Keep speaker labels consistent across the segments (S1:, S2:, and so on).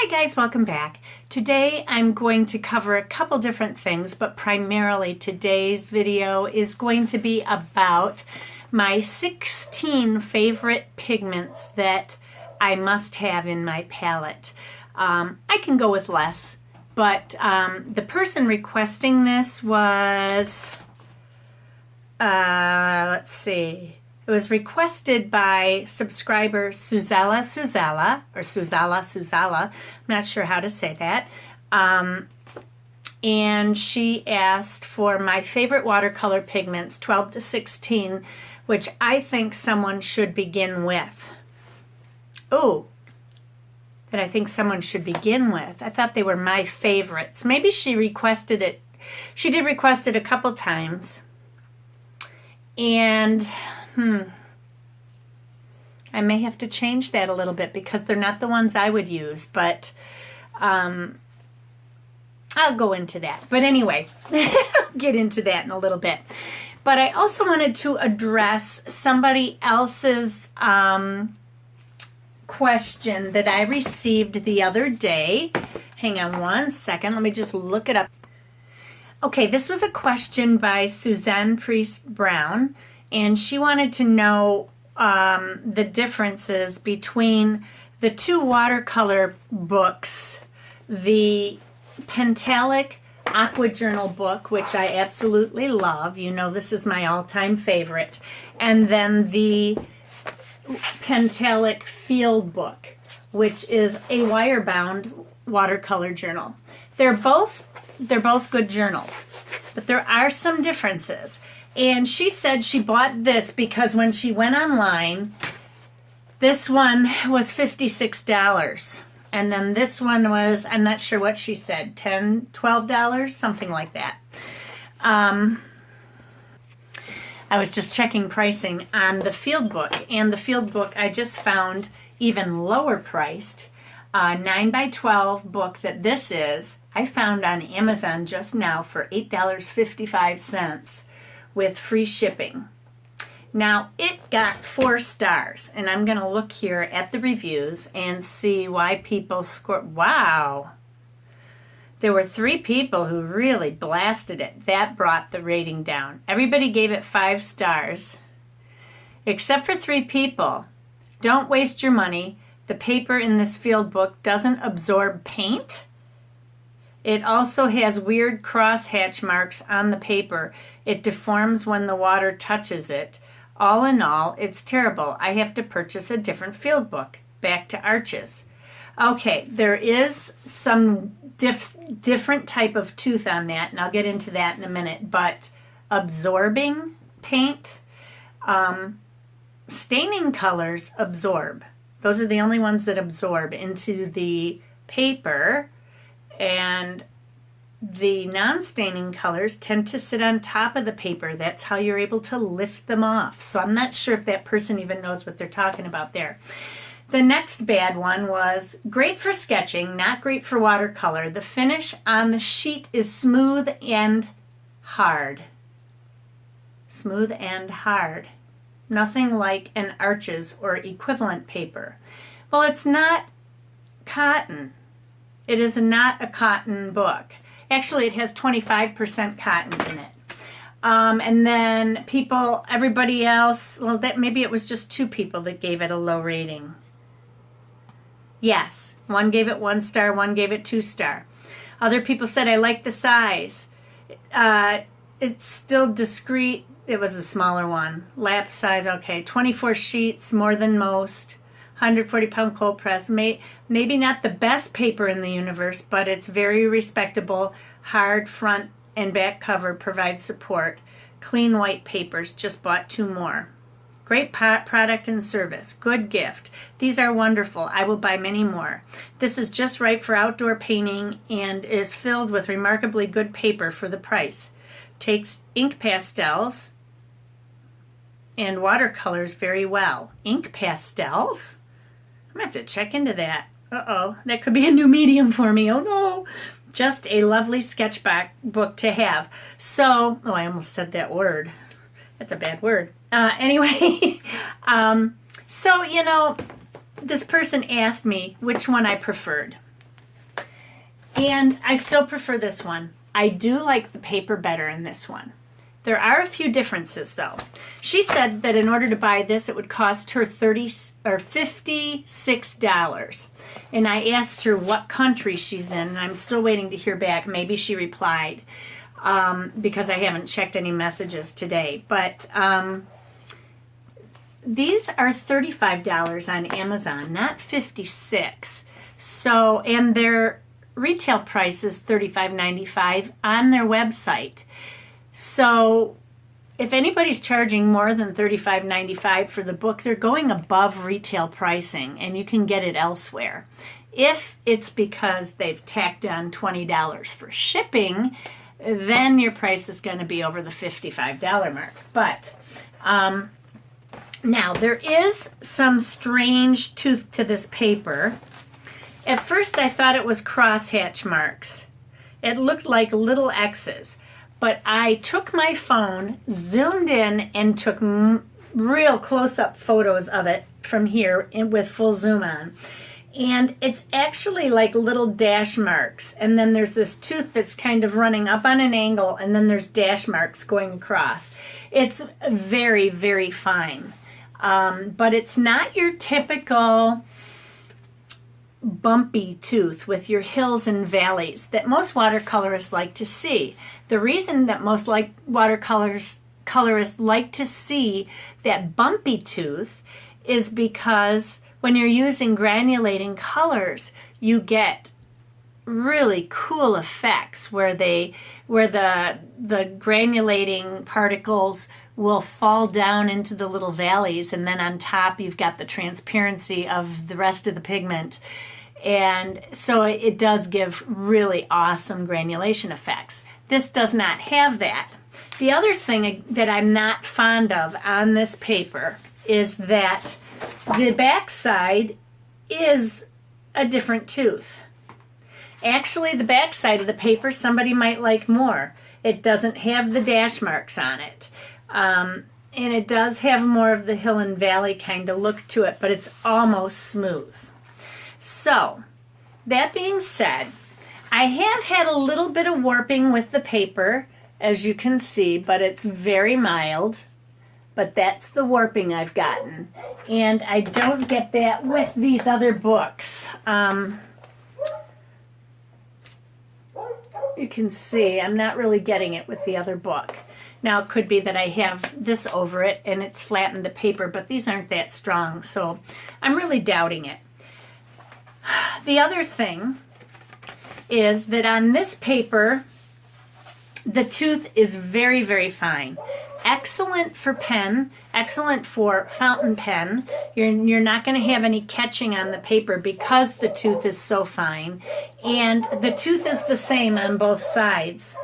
S1: Hi guys, welcome back. Today I'm going to cover a couple different things, but primarily today's video is going to be about my 16 favorite pigments that I must have in my palette. I can go with less, but the person requesting this was, let's see. It was requested by subscriber Suzella, I'm not sure how to say that. And she asked for my favorite watercolor pigments, 12 to 16, which I think someone should begin with. Oh, that I think someone should begin with. I thought they were my favorites. Maybe she requested it. She did request it a couple times. And I may have to change that a little bit because they're not the ones I would use, but I'll go into that. But anyway, I'll get into that in a little bit. But I also wanted to address somebody else's question that I received the other day. Hang on one second. Let me just look it up. Okay, this was a question by Suzanne Priest Brown, and she wanted to know the differences between the two watercolor books, the Pentalic Aqua Journal book, which I absolutely love. You know this is my all-time favorite. And then the Pentalic Field book, which is a wire-bound watercolor journal. They're both good journals, but there are some differences. And she said she bought this because when she went online, this one was $56. And then this one was, I'm not sure what she said, $10, $12, something like that. I was just checking pricing on the field book. And the field book I just found even lower priced. 9x12 book that this is, I found on Amazon just now for $8.55 with free shipping. Now it got 4 stars, and I'm going to look here at the reviews and see why people scored. Wow, there were 3 people who really blasted it. That brought the rating down. Everybody gave it 5 stars except for 3 people. Don't waste your money. The paper in this field book doesn't absorb paint. It also has weird crosshatch marks on the paper. It deforms when the water touches it. All in all, it's terrible. I have to purchase a different field book. Back to Arches. Okay, there is some different type of tooth on that, and I'll get into that in a minute. But absorbing paint, staining colors absorb. Those are the only ones that absorb into the paper. And the non-staining colors tend to sit on top of the paper. That's how you're able to lift them off. So I'm not sure if that person even knows what they're talking about there. The next bad one was great for sketching, not great for watercolor. The finish on the sheet is smooth and hard. Smooth and hard. Nothing like an Arches or equivalent paper. Well, it's not cotton. It is not a cotton book. Actually, it has 25% cotton in it. And then everybody else, well, maybe it was just 2 people that gave it a low rating. Yes, one gave it 1 star, one gave it 2 star. Other people said, I like the size. It's still discreet. It was a smaller one. Lap size, okay. 24 sheets, more than most. 140-pound cold press. Maybe not the best paper in the universe, but it's very respectable. Hard front and back cover provides support. Clean white papers. Just bought 2 more. Great product and service. Good gift. These are wonderful. I will buy many more. This is just right for outdoor painting and is filled with remarkably good paper for the price. Takes ink pastels and watercolors very well. Ink pastels? I'm going to have to check into that. Uh-oh, that could be a new medium for me. Oh, no. Just a lovely sketchbook book to have. So, I almost said that word. That's a bad word. Anyway, so, this person asked me which one I preferred. And I still prefer this one. I do like the paper better in this one. There are a few differences though. She said that in order to buy this, it would cost her $56. And I asked her what country she's in, and I'm still waiting to hear back. Maybe she replied because I haven't checked any messages today. But these are $35 on Amazon, not $56. So, and their retail price is $35.95 on their website. So if anybody's charging more than $35.95 for the book, they're going above retail pricing, and you can get it elsewhere. If it's because they've tacked on $20 for shipping, then your price is going to be over the $55 mark. But now there is some strange tooth to this paper. At first I thought it was crosshatch marks. It looked like little X's. But I took my phone, zoomed in, and took real close-up photos of it from here with full zoom on. And it's actually like little dash marks. And then there's this tooth that's kind of running up on an angle, and then there's dash marks going across. It's very, very fine. But it's not your typical bumpy tooth with your hills and valleys that most watercolorists like to see. The reason that most watercolorists like to see that bumpy tooth is because when you're using granulating colors, you get really cool effects where the granulating particles will fall down into the little valleys, and then on top you've got the transparency of the rest of the pigment. And so it does give really awesome granulation effects. This does not have that. The other thing that I'm not fond of on this paper is that the back side is a different tooth. Actually, the back side of the paper somebody might like more. It doesn't have the dash marks on it. And it does have more of the hill and valley kind of look to it, but it's almost smooth. So, that being said, I have had a little bit of warping with the paper, as you can see, but it's very mild. But that's the warping I've gotten. And I don't get that with these other books. You can see I'm not really getting it with the other book. Now, it could be that I have this over it and it's flattened the paper, but these aren't that strong, so I'm really doubting it. The other thing is that on this paper, the tooth is very, very fine. Excellent for pen, excellent for fountain pen. You're not going to have any catching on the paper because the tooth is so fine. And the tooth is the same on both sides.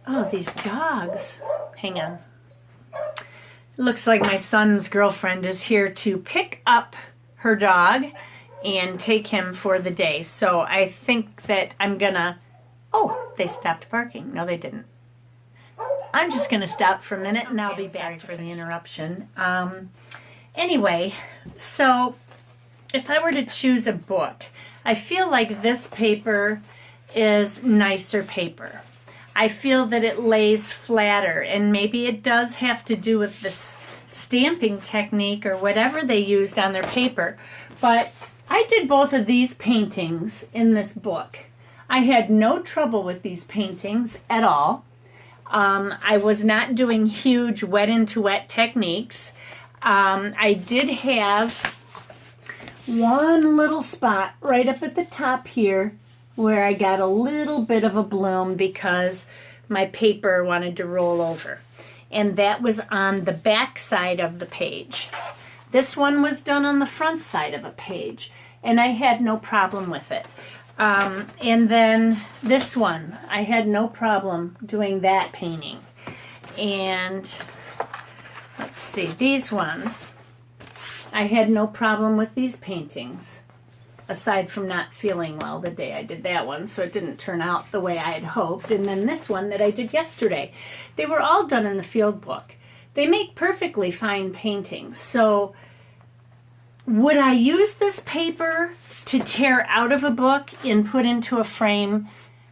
S1: Oh, these dogs. Hang on. Looks like my son's girlfriend is here to pick up her dog and take him for the day. So I think that I'm gonna... Oh, they stopped barking. No, they didn't. I'm just going to stop for a minute and I'll be back for the interruption. Anyway, so if I were to choose a book, I feel like this paper is nicer paper. I feel that it lays flatter, and maybe it does have to do with this stamping technique or whatever they used on their paper. But I did both of these paintings in this book. I had no trouble with these paintings at all. I was not doing huge wet into wet techniques. I did have one little spot right up at the top here where I got a little bit of a bloom because my paper wanted to roll over. And that was on the back side of the page. This one was done on the front side of a page, and I had no problem with it. And then this one, I had no problem doing that painting. And let's see, these ones, I had no problem with these paintings, aside from not feeling well the day I did that one, so it didn't turn out the way I had hoped. And then this one that I did yesterday, they were all done in the field book. They make perfectly fine paintings, so Would I use this paper to tear out of a book and put into a frame?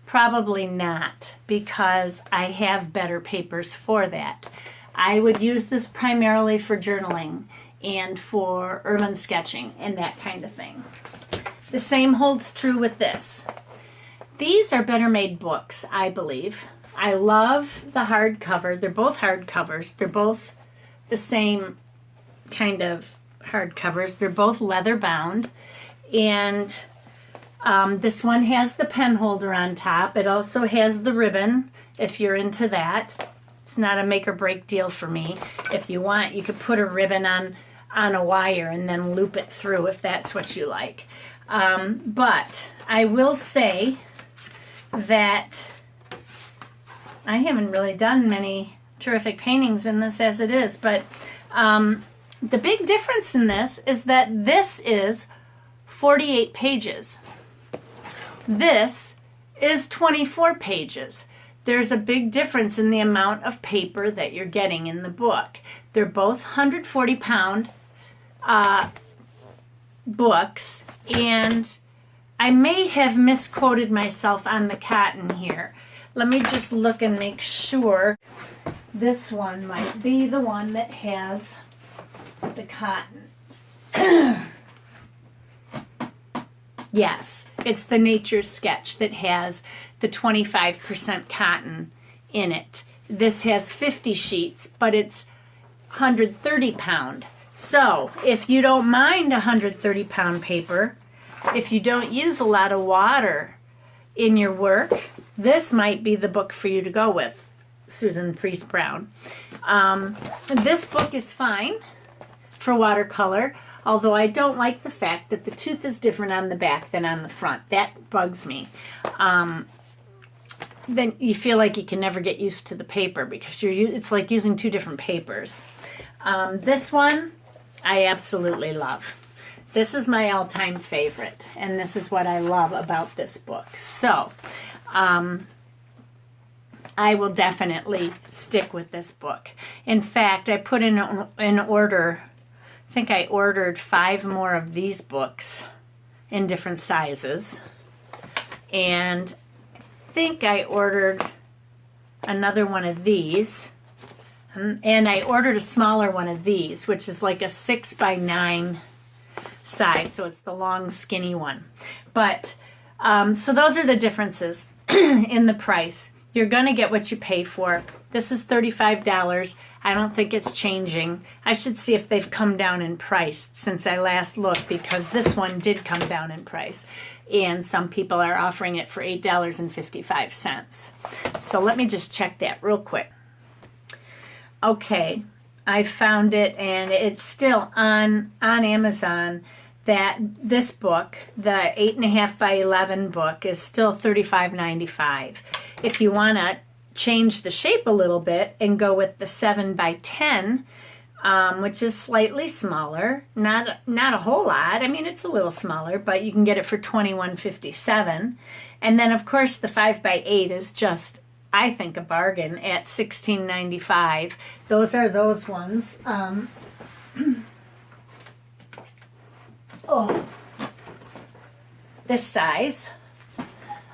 S1: Probably not, because I have better papers for that. I would use this primarily for journaling and for urban sketching and that kind of thing. The same holds true with this. These are better made books, I believe. I love the hardcover. They're both hardcovers. They're both the same kind of hardcovers. They're both leather bound. And this one has the pen holder on top. It also has the ribbon, if you're into that. It's not a make or break deal for me. If you want, you could put a ribbon on a wire and then loop it through if that's what you like. But I will say that I haven't really done many terrific paintings in this as it is, but the big difference in this is that this is 48 pages. This is 24 pages. There's a big difference in the amount of paper that you're getting in the book. They're both 140-pound books, and I may have misquoted myself on the cotton here. Let me just look and make sure. This one might be the one that has the cotton. Yes, it's the Nature Sketch that has the 25% cotton in it. This has 50 sheets, but it's 130-pound. So if you don't mind 130-pound paper, if you don't use a lot of water in your work, this might be the book for you to go with, Susan Priest Brown. This book is fine for watercolor, although I don't like the fact that the tooth is different on the back than on the front. That bugs me. Then you feel like you can never get used to the paper because it's like using two different papers. This one, I absolutely love. This is my all-time favorite, and this is what I love about this book. So, I will definitely stick with this book. In fact, I put in an order. I think I ordered 5 more of these books in different sizes. And I think I ordered another one of these. And I ordered a smaller one of these, which is like a 6x9 size. So it's the long, skinny one. But, so those are the differences in the price. You're going to get what you pay for. This is $35. I don't think it's changing. I should see if they've come down in price since I last looked, because this one did come down in price. And some people are offering it for $8.55. So let me just check that real quick. Okay, I found it, and it's still on Amazon. That this book, the 8.5 by 11 book, is still $35.95. If you want to change the shape a little bit and go with the 7 by 10, which is slightly smaller, not a whole lot. I mean, it's a little smaller, but you can get it for $21.57. And then, of course, the 5 by 8 is just, I think, a bargain at $16.95. Those are those ones. This size.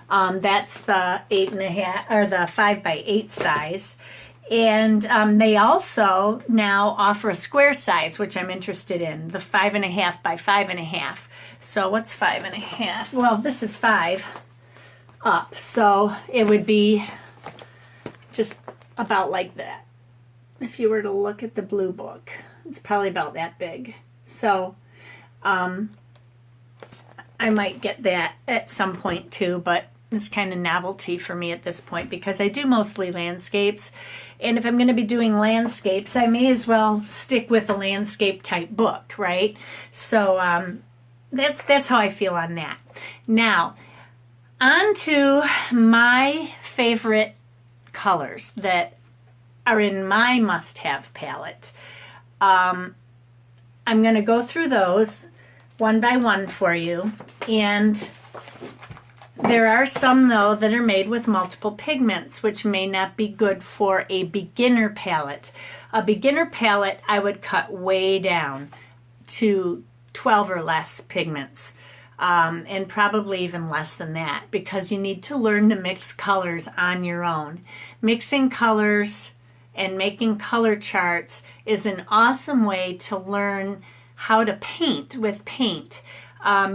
S1: That's the 8.5 or the 5 by 8 size. And they also now offer a square size, which I'm interested in, the 5.5 by 5.5. So what's 5.5? Well, this is 5 up, so it would be just about like that. If you were to look at the blue book, it's probably about that big. So I might get that at some point too, but it's kind of novelty for me at this point because I do mostly landscapes. And if I'm going to be doing landscapes, I may as well stick with a landscape type book, right? So that's how I feel on that. Now, on to my favorite colors that are in my must-have palette. I'm going to go through those one by one for you, and there are some, though, that are made with multiple pigments, which may not be good for a beginner palette. A beginner palette, I would cut way down to 12 or less pigments. And probably even less than that, because you need to learn to mix colors on your own. Mixing colors and making color charts is an awesome way to learn how to paint with paint,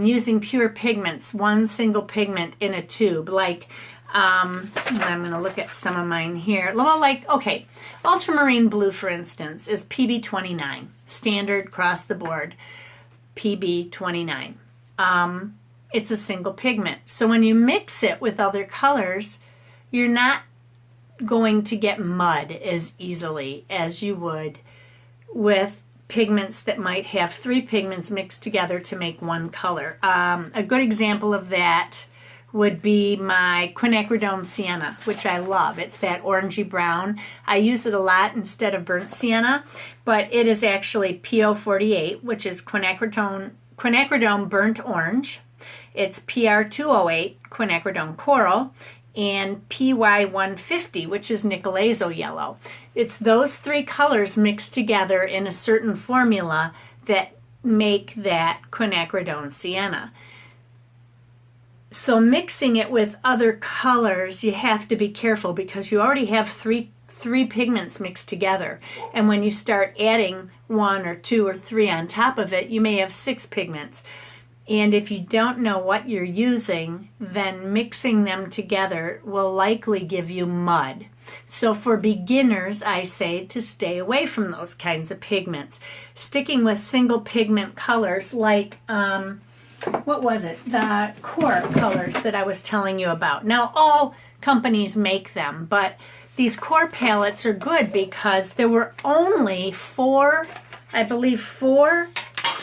S1: using pure pigments, one single pigment in a tube. Like, I'm going to look at some of mine here. Well, like, okay, ultramarine blue, for instance, is PB29, standard across the board, PB29. It's a single pigment. So when you mix it with other colors, you're not going to get mud as easily as you would with pigments that might have 3 pigments mixed together to make one color. A good example of that would be my quinacridone sienna, which I love. It's that orangey brown. I use it a lot instead of burnt sienna, but it is actually PO48, which is quinacridone burnt orange. It's PR208, quinacridone coral, and PY150, which is nickel azo yellow. It's those 3 colors mixed together in a certain formula that make that quinacridone sienna. So mixing it with other colors, you have to be careful because you already have three pigments mixed together. And when you start adding 1 or 2 or 3 on top of it, you may have 6 pigments. And if you don't know what you're using, then mixing them together will likely give you mud. So for beginners, I say to stay away from those kinds of pigments. Sticking with single pigment colors like, what was it? The core colors that I was telling you about. Now, all companies make them, but these core palettes are good because there were only 4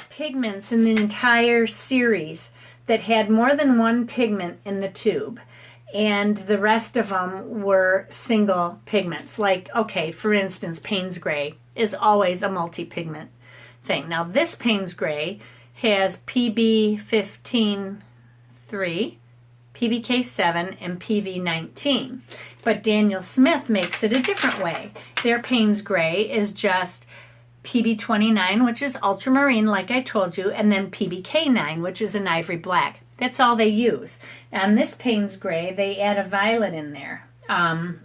S1: pigments in the entire series that had more than 1 pigment in the tube. And the rest of them were single pigments. Like, okay, for instance, Payne's Gray is always a multi-pigment thing. Now, this Payne's Gray has PB15-3, PBK7, and PV19. But Daniel Smith makes it a different way. Their Payne's Gray is just PB29, which is ultramarine, like I told you, and then PBK9, which is an ivory black. That's all they use. And this Payne's Gray, they add a violet in there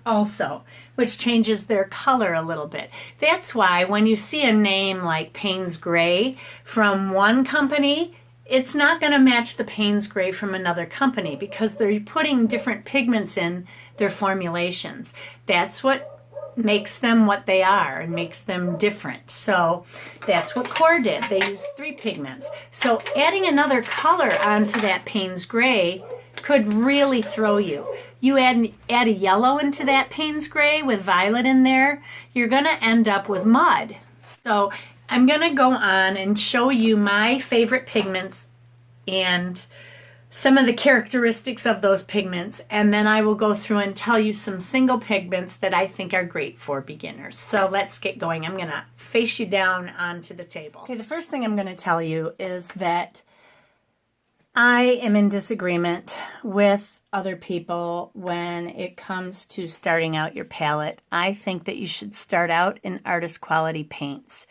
S1: also, which changes their color a little bit. That's why when you see a name like Payne's Gray from one company, it's not going to match the Payne's Gray from another company because they're putting different pigments in their formulations. That's what makes them what they are and makes them different. So that's what Core did. They used 3 pigments. So adding another color onto that Payne's Gray could really throw you. You add a yellow into that Payne's Gray with violet in there, you're going to end up with mud. So I'm going to go on and show you my favorite pigments and some of the characteristics of those pigments, and then I will go through and tell you some single pigments that I think are great for beginners. So let's get going. I'm going to face you down onto the table. Okay, the first thing I'm going to tell you is that I am in disagreement with other people when it comes to starting out your palette. I think that you should start out in artist quality paints.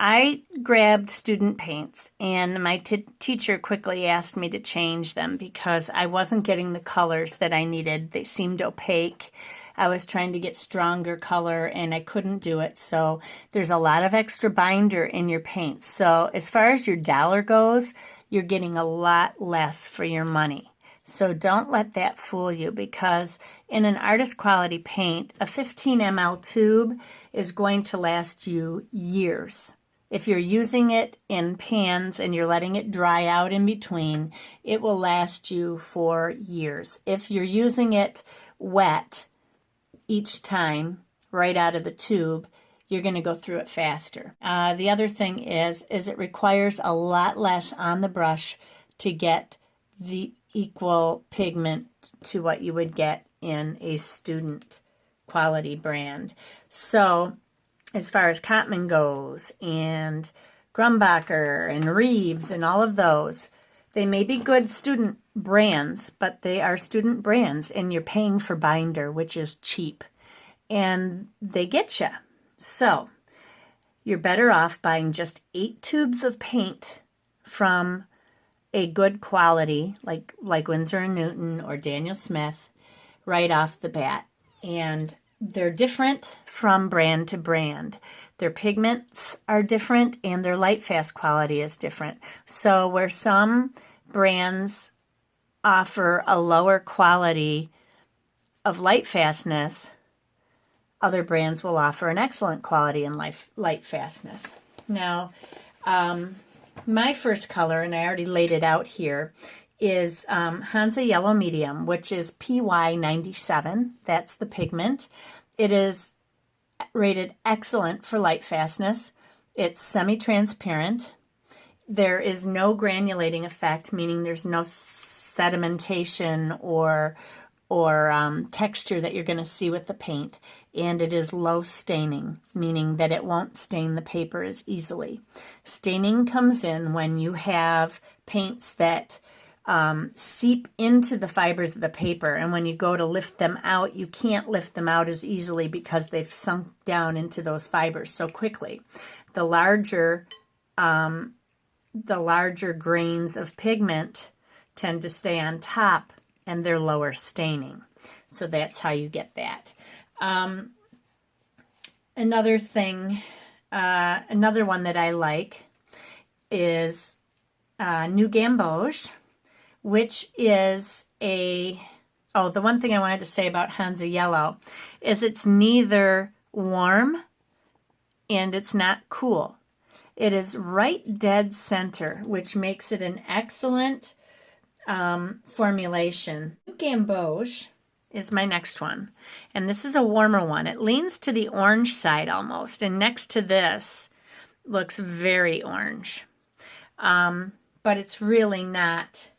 S1: I grabbed student paints, and my teacher quickly asked me to change them because I wasn't getting the colors that I needed. They seemed opaque. I was trying to get stronger color, and I couldn't do it. So there's a lot of extra binder in your paints. So as far as your dollar goes, you're getting a lot less for your money. So don't let that fool you, because in an artist quality paint, a 15 ml tube is going to last you years. If you're using it in pans and you're letting it dry out in between, it will last you for years. If you're using it wet each time right out of the tube, you're going to go through it faster. The other thing is it requires a lot less on the brush to get the equal pigment to what you would get in a student quality brand. So as far as Cotman goes, and Grumbacher and Reeves and all of those, they may be good student brands, but they are student brands, and you're paying for binder, which is cheap, and they get you. So you're better off buying just 8 tubes of paint from a good quality, like Winsor & Newton or Daniel Smith, right off the bat. And they're different from brand to brand. Their pigments are different and their light fast quality is different. So where some brands offer a lower quality of light fastness, other brands will offer an excellent quality in light fastness. Now, my first color, and I already laid it out here, is Hansa Yellow Medium, which is PY97. That's the pigment. It is rated excellent for light fastness. It's semi-transparent. There is no granulating effect, meaning there's no sedimentation or texture that you're going to see with the paint. And it is low staining, meaning that it won't stain the paper as easily. Staining comes in when you have paints that seep into the fibers of the paper, and when you go to lift them out, you can't lift them out as easily because they've sunk down into those fibers so quickly. The larger grains of pigment tend to stay on top, and they're lower staining. So that's how you get that. Another thing, another one that I like is New Gamboge, which is the one thing I wanted to say about Hansa Yellow is it's neither warm and it's not cool. It is right dead center, which makes it an excellent formulation. New Gamboge is my next one, and this is a warmer one. It leans to the orange side almost, and next to this looks very orange, but it's really not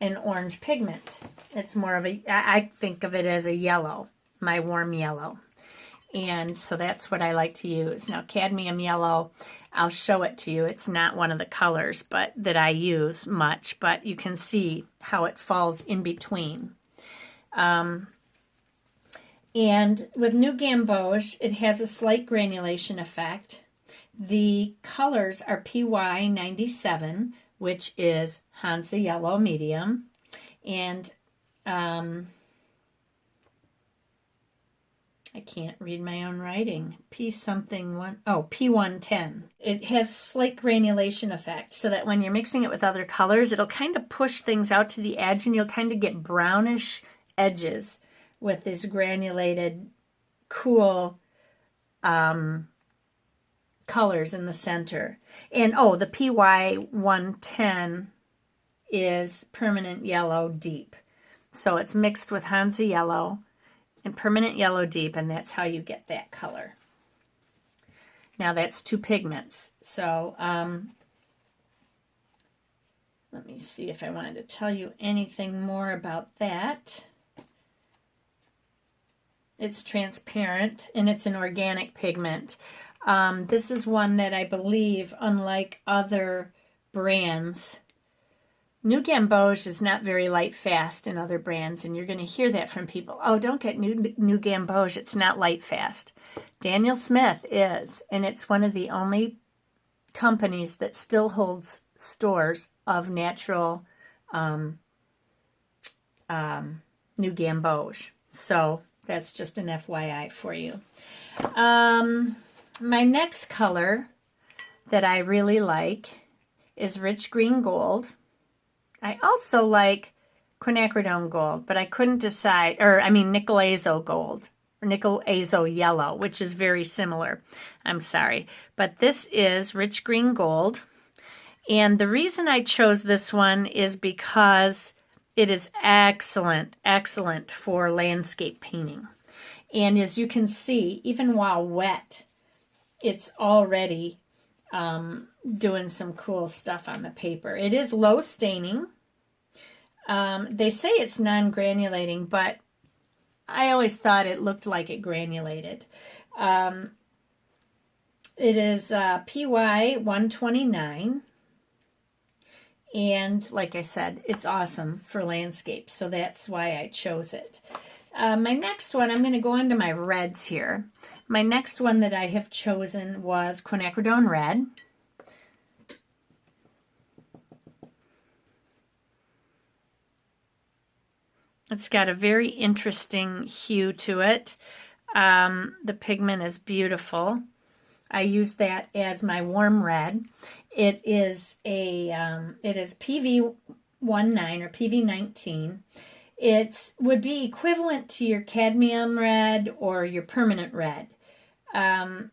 S1: an orange pigment. It's more of I think of it as a yellow, my warm yellow. And so that's what I like to use. Now, cadmium yellow, I'll show it to you. It's not one of the colors that I use much, but you can see how it falls in between. And with New Gamboge, it has a slight granulation effect. The colors are PY97, which is Hansa Yellow Medium, and I can't read my own writing. P110. It has slight granulation effect, so that when you're mixing it with other colors, it'll kind of push things out to the edge, and you'll kind of get brownish edges with this granulated, cool colors in the center. And the PY110 is Permanent Yellow Deep. So it's mixed with Hansa Yellow and Permanent Yellow Deep, and that's how you get that color. Now that's two pigments. So let me see if I wanted to tell you anything more about that. It's transparent and it's an organic pigment. This is one that I believe, unlike other brands, New Gamboge is not very light fast in other brands, and you're going to hear that from people. Oh, don't get New Gamboge, it's not light fast. Daniel Smith is, and it's one of the only companies that still holds stores of natural New Gamboge. So that's just an FYI for you. My next color that I really like is Rich Green Gold. I also like quinacridone gold, but I couldn't decide, nickel azo gold, or nickel azo yellow, which is very similar. I'm sorry. But this is Rich Green Gold. And the reason I chose this one is because it is excellent, excellent for landscape painting. And as you can see, even while wet, it's already doing some cool stuff on the paper. It is low staining. They say it's non-granulating, but I always thought it looked like it granulated. It is PY 129, and like I said, it's awesome for landscape, so that's why I chose it. My next one, I'm going to go into my reds here. My next one that I have chosen was quinacridone red. It's got a very interesting hue to it. The pigment is beautiful. I use that as my warm red. It is PV19 or PV19. It would be equivalent to your cadmium red or your permanent red. But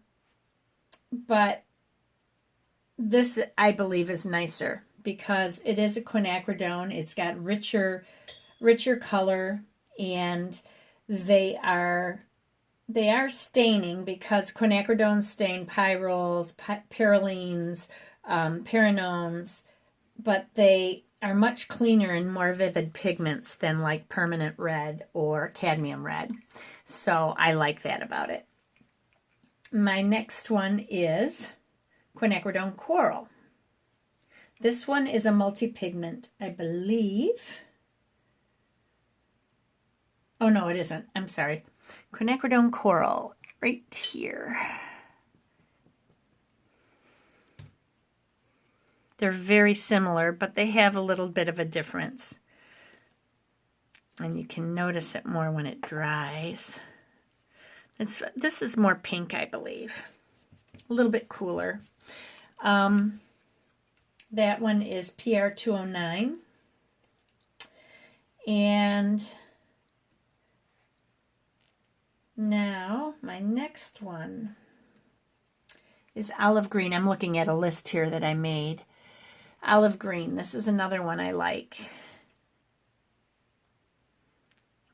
S1: this, I believe, is nicer because it is a quinacridone. It's got richer color, and they are staining because quinacridones stain pyrroles, pyrrolines, paranones, but they are much cleaner and more vivid pigments than like permanent red or cadmium red. So I like that about it. My next one is quinacridone Coral. This one is a multi-pigment, I believe. Oh, no, it isn't. I'm sorry. Quinacridone Coral, right here. They're very similar, but they have a little bit of a difference. And you can notice it more when it dries. This is more pink, I believe. A little bit cooler. That one is PR209. And now my next one is olive green. I'm looking at a list here that I made. Olive green. This is another one I like.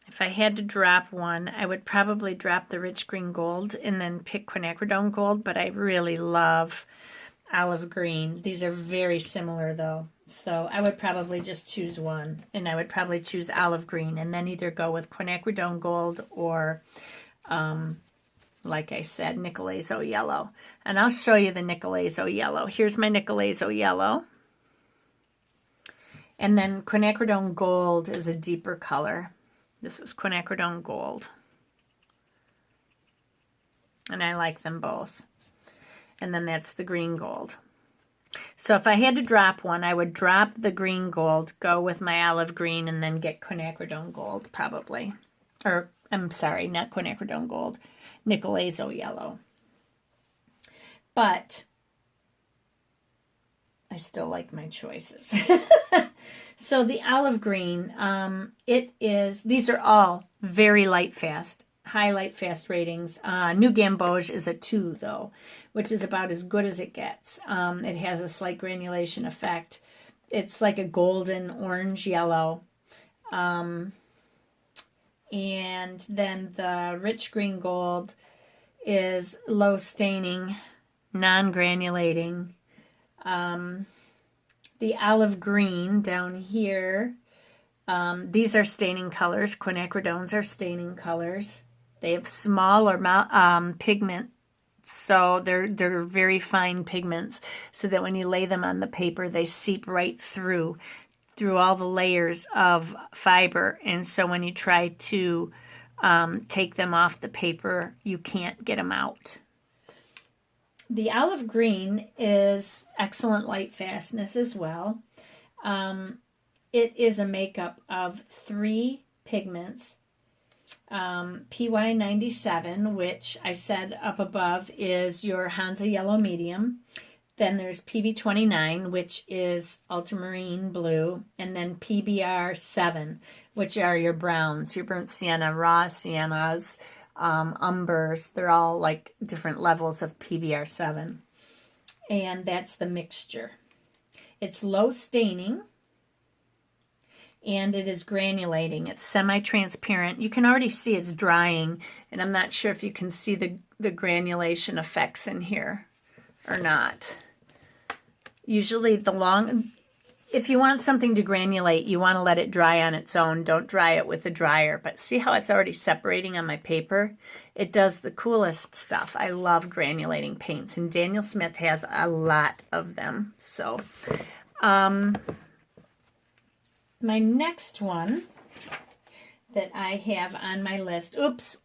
S1: If I had to drop one, I would probably drop the rich green gold and then pick quinacridone gold, but I really love olive green. These are very similar though. So I would probably just choose one, and I would probably choose olive green and then either go with quinacridone gold or, like I said, Nicolazo yellow. And I'll show you the Nicolazo yellow. Here's my Nicolazo yellow. And then quinacridone gold is a deeper color. This is quinacridone gold. And I like them both. And then that's the green gold. So if I had to drop one, I would drop the green gold, go with my olive green, and then get quinacridone gold probably. Or, I'm sorry, not quinacridone gold, Nicolazo yellow. But I still like my choices. So the olive green, these are all very light fast, high light fast ratings. New Gamboge is a 2 though, which is about as good as it gets. It has a slight granulation effect. It's like a golden orange yellow. And then the rich green gold is low staining, non-granulating. The olive green down here, these are staining colors. Quinacridones are staining colors. They have smaller pigment, so they're very fine pigments, so that when you lay them on the paper, they seep right through all the layers of fiber, and so when you try to take them off the paper, you can't get them out. The olive green is excellent light fastness as well. It is a makeup of 3 pigments. PY97, which I said up above is your Hansa Yellow Medium. Then there's PB29, which is ultramarine blue. And then PBR7, which are your browns, your burnt sienna, raw siennas, umbers. They're all like different levels of PBR7, and that's the mixture. It's low staining, and it is granulating. It's semi-transparent. You can already see it's drying, and I'm not sure if you can see the granulation effects in here or not. Usually if you want something to granulate, you want to let it dry on its own. Don't dry it with a dryer. But see how it's already separating on my paper? It does the coolest stuff. I love granulating paints, and Daniel Smith has a lot of them. So, my next one that I have on my list,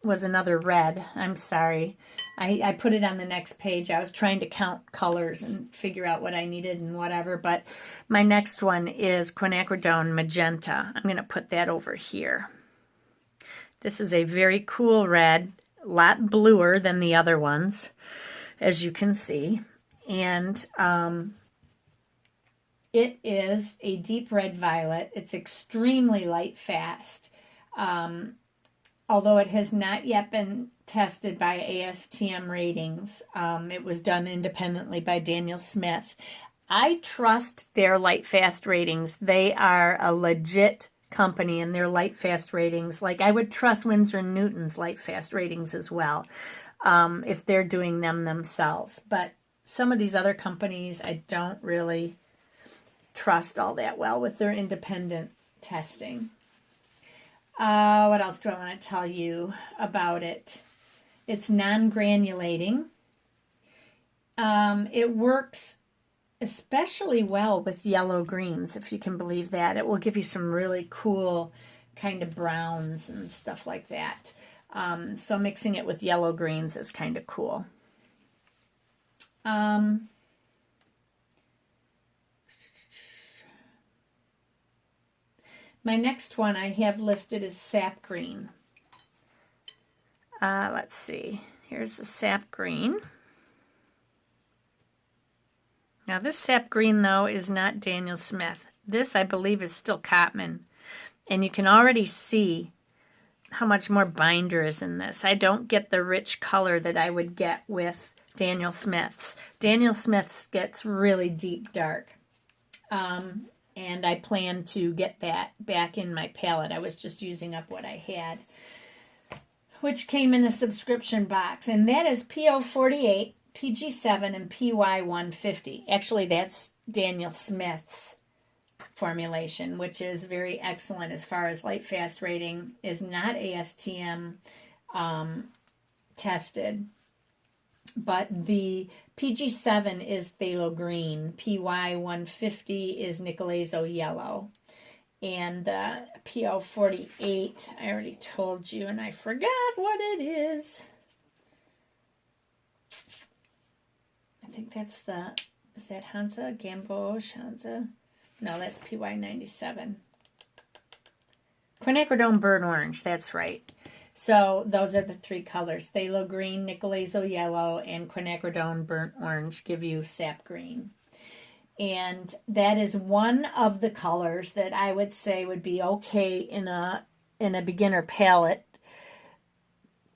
S1: was another red. I'm sorry. I put it on the next page. I was trying to count colors and figure out what I needed and whatever, but my next one is quinacridone magenta. I'm going to put that over here. This is a very cool red, a lot bluer than the other ones, as you can see. And it is a deep red violet. It's extremely light fast. Although it has not yet been tested by ASTM ratings, it was done independently by Daniel Smith. I trust their light fast ratings. They are a legit company and their light fast ratings. Like I would trust Winsor & Newton's light fast ratings as well, if they're doing them themselves. But some of these other companies I don't really trust all that well with their independent testing. What else do I want to tell you about it? It's non-granulating. It works especially well with yellow greens, if you can believe that. It will give you some really cool kind of browns and stuff like that. So mixing it with yellow greens is kind of cool. My next one I have listed is sap green. Let's see. Here's the sap green. Now this sap green, though, is not Daniel Smith. This, I believe, is still Cotman. And you can already see how much more binder is in this. I don't get the rich color that I would get with Daniel Smith's. Daniel Smith's gets really deep dark. And I plan to get that back in my palette. I was just using up what I had, which came in a subscription box. And that is PO48, PG7, and PY150. Actually, that's Daniel Smith's formulation, which is very excellent as far as light fast rating, is not ASTM tested. But the PG7 is phthalo green, PY150 is Nicolezo yellow, and the PO48, I already told you, and I forgot what it is. I think that's the, is that Hansa, Gamboge, Hansa? No, that's PY97. Quinacridone burnt orange, that's right. So those are the three colors. Phthalo green, Nicolezo yellow, and quinacridone burnt orange give you sap green. And that is one of the colors that I would say would be okay in a beginner palette,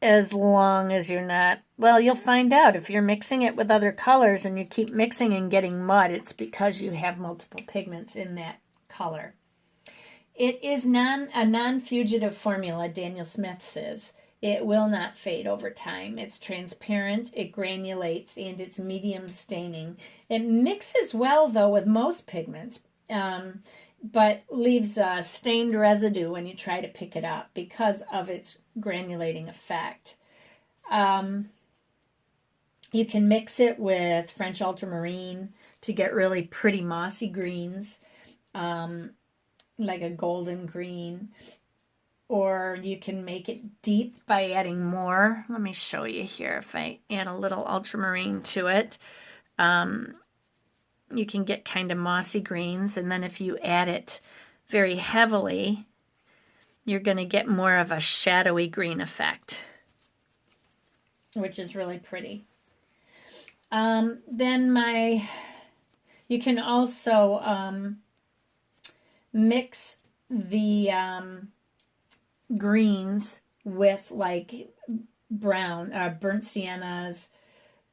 S1: as long as you're not, well, you'll find out. If you're mixing it with other colors and you keep mixing and getting mud, it's because you have multiple pigments in that color. It is a non-fugitive formula, Daniel Smith says. It will not fade over time. It's transparent, it granulates, and it's medium staining. It mixes well, though, with most pigments, but leaves a stained residue when you try to pick it up because of its granulating effect. You can mix it with French ultramarine to get really pretty mossy greens. Like a golden green, or you can make it deep by adding more. Let me show you here. If I add a little ultramarine to it, you can get kind of mossy greens, and then if you add it very heavily, you're going to get more of a shadowy green effect, which is really pretty. Then you can also mix the greens with like burnt siennas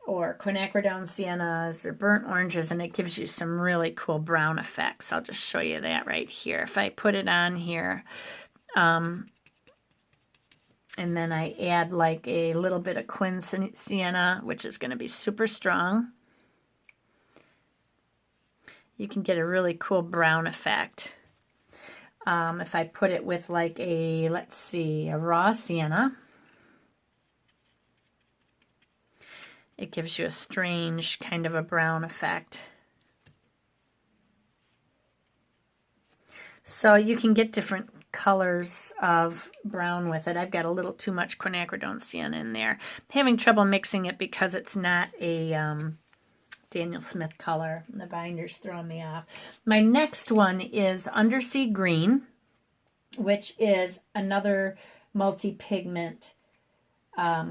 S1: or quinacridone siennas or burnt oranges, and it gives you some really cool brown effects. I'll just show you that right here. If I put it on here, and then I add like a little bit of quin sienna, which is going to be super strong, you can get a really cool brown effect. If I put it with like a, let's see, a raw sienna, it gives you a strange kind of a brown effect. So you can get different colors of brown with it. I've got a little too much quinacridone sienna in there. I'm having trouble mixing it because it's not a Daniel Smith color. The binder's throwing me off. My next one is Undersea Green, which is another multi-pigment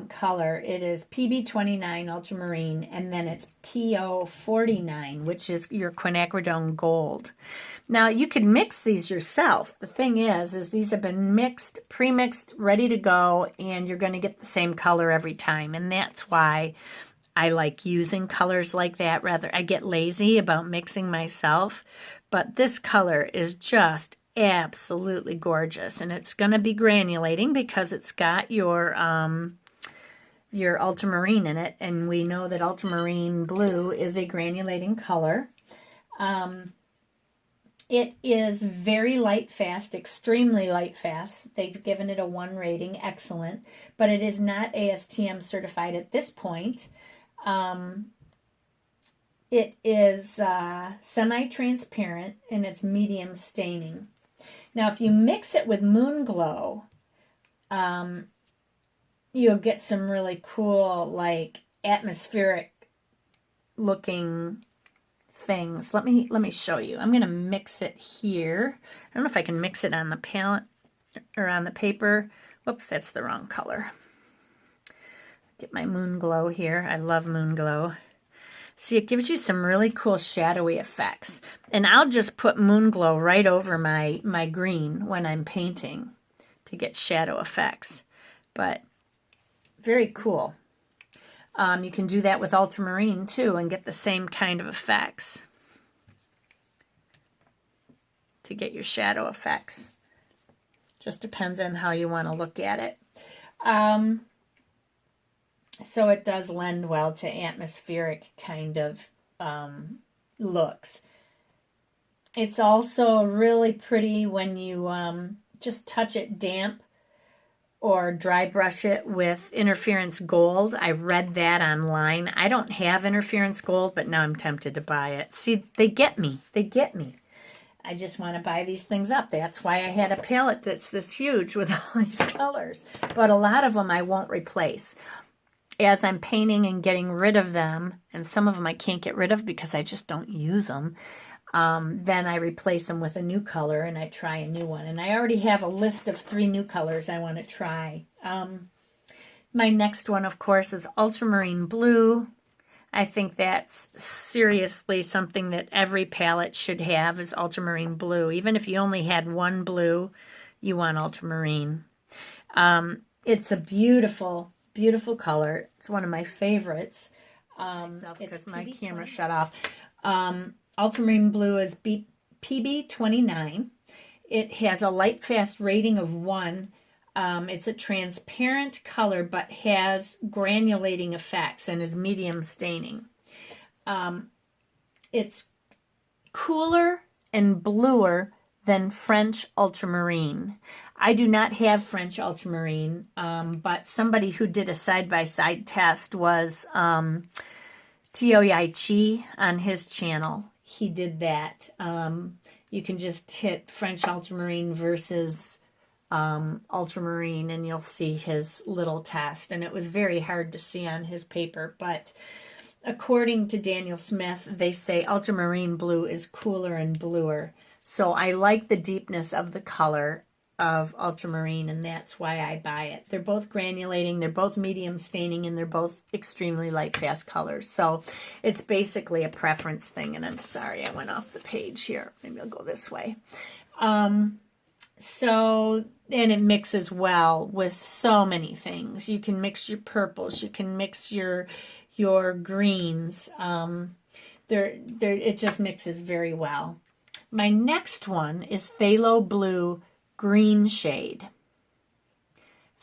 S1: color. It is PB29 ultramarine, and then it's PO49, which is your quinacridone gold. Now you could mix these yourself. The thing is these have been mixed, pre-mixed, ready to go, and you're going to get the same color every time. And that's why I like using colors like that. Rather, I get lazy about mixing myself, but this color is just absolutely gorgeous, and it's going to be granulating because it's got your ultramarine in it, and we know that ultramarine blue is a granulating color. It is very light fast, extremely light fast. They've given it a 1 rating, excellent, but it is not ASTM certified at this point. It is semi-transparent, and it's medium staining. Now, if you mix it with Moon Glow, you'll get some really cool, like, atmospheric looking things. Let me show you. I'm going to mix it here. I don't know if I can mix it on the palette or on the paper. Whoops, that's the wrong color. Get my Moon Glow here. I love Moon Glow. See, it gives you some really cool shadowy effects. And I'll just put Moon Glow right over my green when I'm painting to get shadow effects. But very cool. You can do that with ultramarine too and get the same kind of effects to get your shadow effects. Just depends on how you want to look at it. So it does lend well to atmospheric kind of looks. It's also really pretty when you just touch it damp or dry brush it with interference gold. I read that online. I don't have interference gold, but now I'm tempted to buy it. See, they get me. They get me. I just want to buy these things up. That's why I had a palette that's this huge with all these colors. But a lot of them I won't replace. As I'm painting and getting rid of them, and some of them I can't get rid of because I just don't use them, then I replace them with a new color and I try a new one. And I already have a list of 3 new colors I want to try. My next one, of course, is ultramarine blue. I think that's seriously something that every palette should have, is ultramarine blue. Even if you only had one blue, you want ultramarine. It's a beautiful, beautiful color. It's one of my favorites. Because my camera shut off. Ultramarine blue is PB29. It has a light fast rating of 1. It's a transparent color but has granulating effects and is medium staining. It's cooler and bluer than French ultramarine. I do not have French ultramarine, but somebody who did a side-by-side test was Tio Chi on his channel. He did that. You can just hit French ultramarine versus ultramarine and you'll see his little test. And it was very hard to see on his paper, but according to Daniel Smith, they say ultramarine blue is cooler and bluer. So I like the deepness of the color of ultramarine, and that's why I buy it. They're both granulating, they're both medium staining, and they're both extremely light fast colors. So it's basically a preference thing, and I'm sorry I went off the page here. Maybe I'll go this way. And it mixes well with so many things. You can mix your purples, you can mix your greens. It just mixes very well. My next one is Phthalo Blue Green Shade.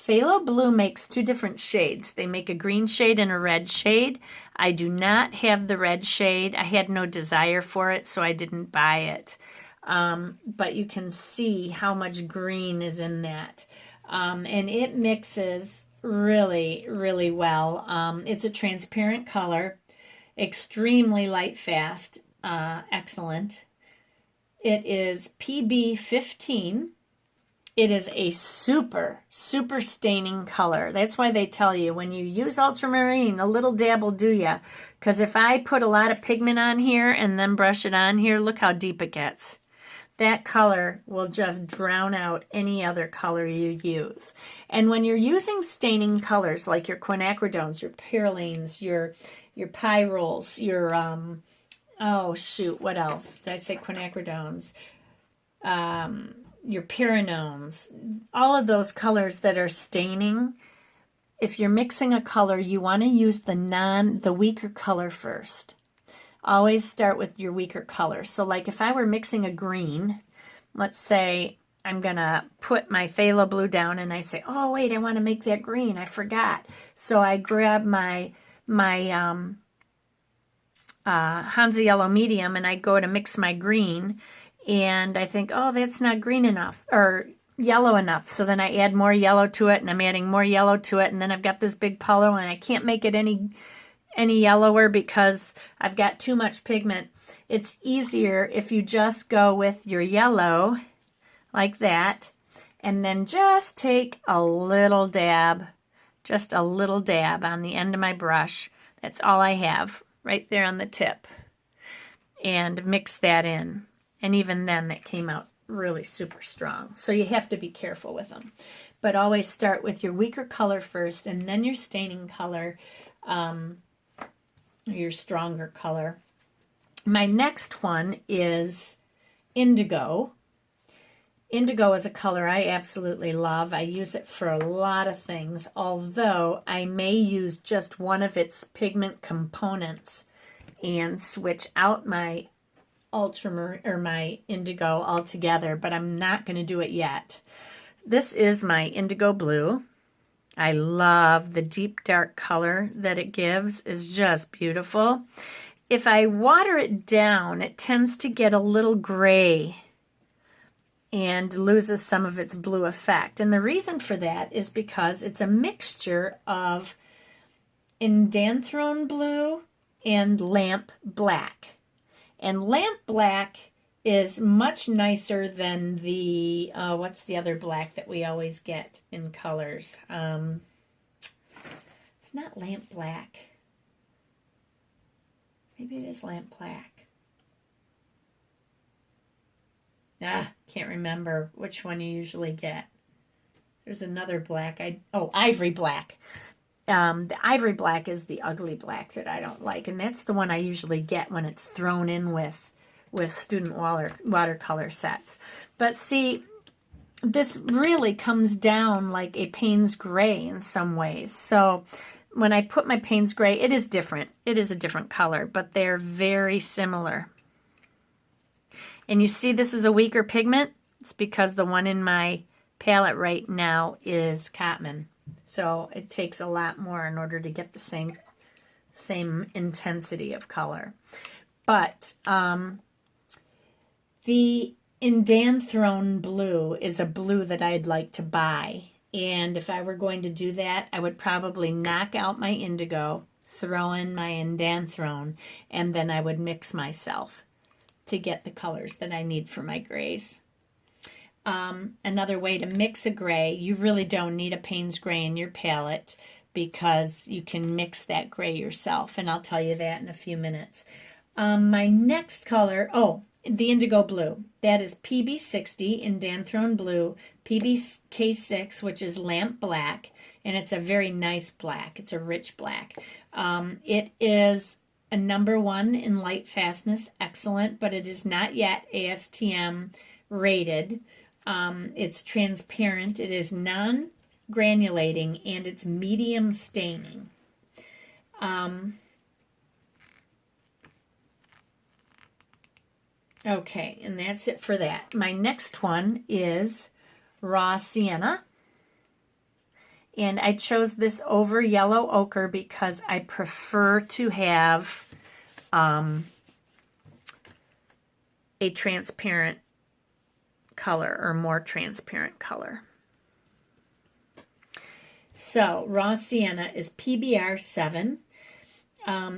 S1: Phthalo Blue makes 2 different shades. They make a green shade and a red shade. I do not have the red shade. I had no desire for it, so I didn't buy it. But you can see how much green is in that. And it mixes really, really well. It's a transparent color, extremely light fast, excellent. It is PB15. It is a super, super staining color. That's why they tell you when you use ultramarine, a little dab will do ya. Because if I put a lot of pigment on here and then brush it on here, look how deep it gets. that color will just drown out any other color you use. And when you're using staining colors like your quinacridones, your perylines, your pyrroles, your, oh shoot, what else? Did I say quinacridones? Your pyranones, all of those colors that are staining, if you're mixing a color, you want to use the weaker color first. Always start with your weaker color. So like if I were mixing a green, let's say I'm going to put my phthalo blue down and I say, oh wait, I want to make that green. I forgot. So I grab my Hansa Yellow Medium and I go to mix my green and I think, oh, that's not green enough or yellow enough. So then I add more yellow to it and I'm adding more yellow to it and then I've got this big puddle and I can't make it any yellower because I've got too much pigment. It's easier if you just go with your yellow like that and then just take a little dab, just a little dab on the end of my brush. That's all I have right there on the tip, and mix that in. And even then that came out really super strong. So you have to be careful with them. But always start with your weaker color first and then your staining color, your stronger color. My next one is indigo. Indigo is a color I absolutely love. I use it for a lot of things, although I may use just one of its pigment components and switch out my ultramarine or my indigo altogether, but I'm not going to do it yet. This is my indigo blue. I love the deep dark color that it gives. Is just beautiful. If I water it down, it tends to get a little gray and loses some of its blue effect. And the reason for that is because it's a mixture of indanthrone blue and lamp black. And lamp black is much nicer than the, what's the other black that we always get in colors? It's not lamp black. Maybe it is lamp black. Can't remember which one you usually get. There's another black. Ivory black. The ivory black is the ugly black that I don't like, and that's the one I usually get when it's thrown in with student watercolor sets. But see, this really comes down like a Payne's Gray in some ways. So when I put my Payne's Gray, it is different. It is a different color, but they're very similar. And you see this is a weaker pigment. It's because the one in my palette right now is Cotman. So it takes a lot more in order to get the same intensity of color. But the indanthrone blue is a blue that I'd like to buy. And if I were going to do that, I would probably knock out my indigo, throw in my indanthrone, and then I would mix myself to get the colors that I need for my grays. Another way to mix a gray, you really don't need a Payne's Gray in your palette because you can mix that gray yourself, and I'll tell you that in a few minutes. My next color, the indigo blue. That is PB60 indanthrone blue, PBK6, which is lamp black, and it's a very nice black. It's a rich black. It is a #1 in light fastness, excellent, but it is not yet ASTM rated. It's transparent, it is non-granulating, and it's medium staining. Okay, and that's it for that. My next one is Raw Sienna. And I chose this over Yellow Ochre because I prefer to have a transparent color or more transparent color. So Raw Sienna is PBR7.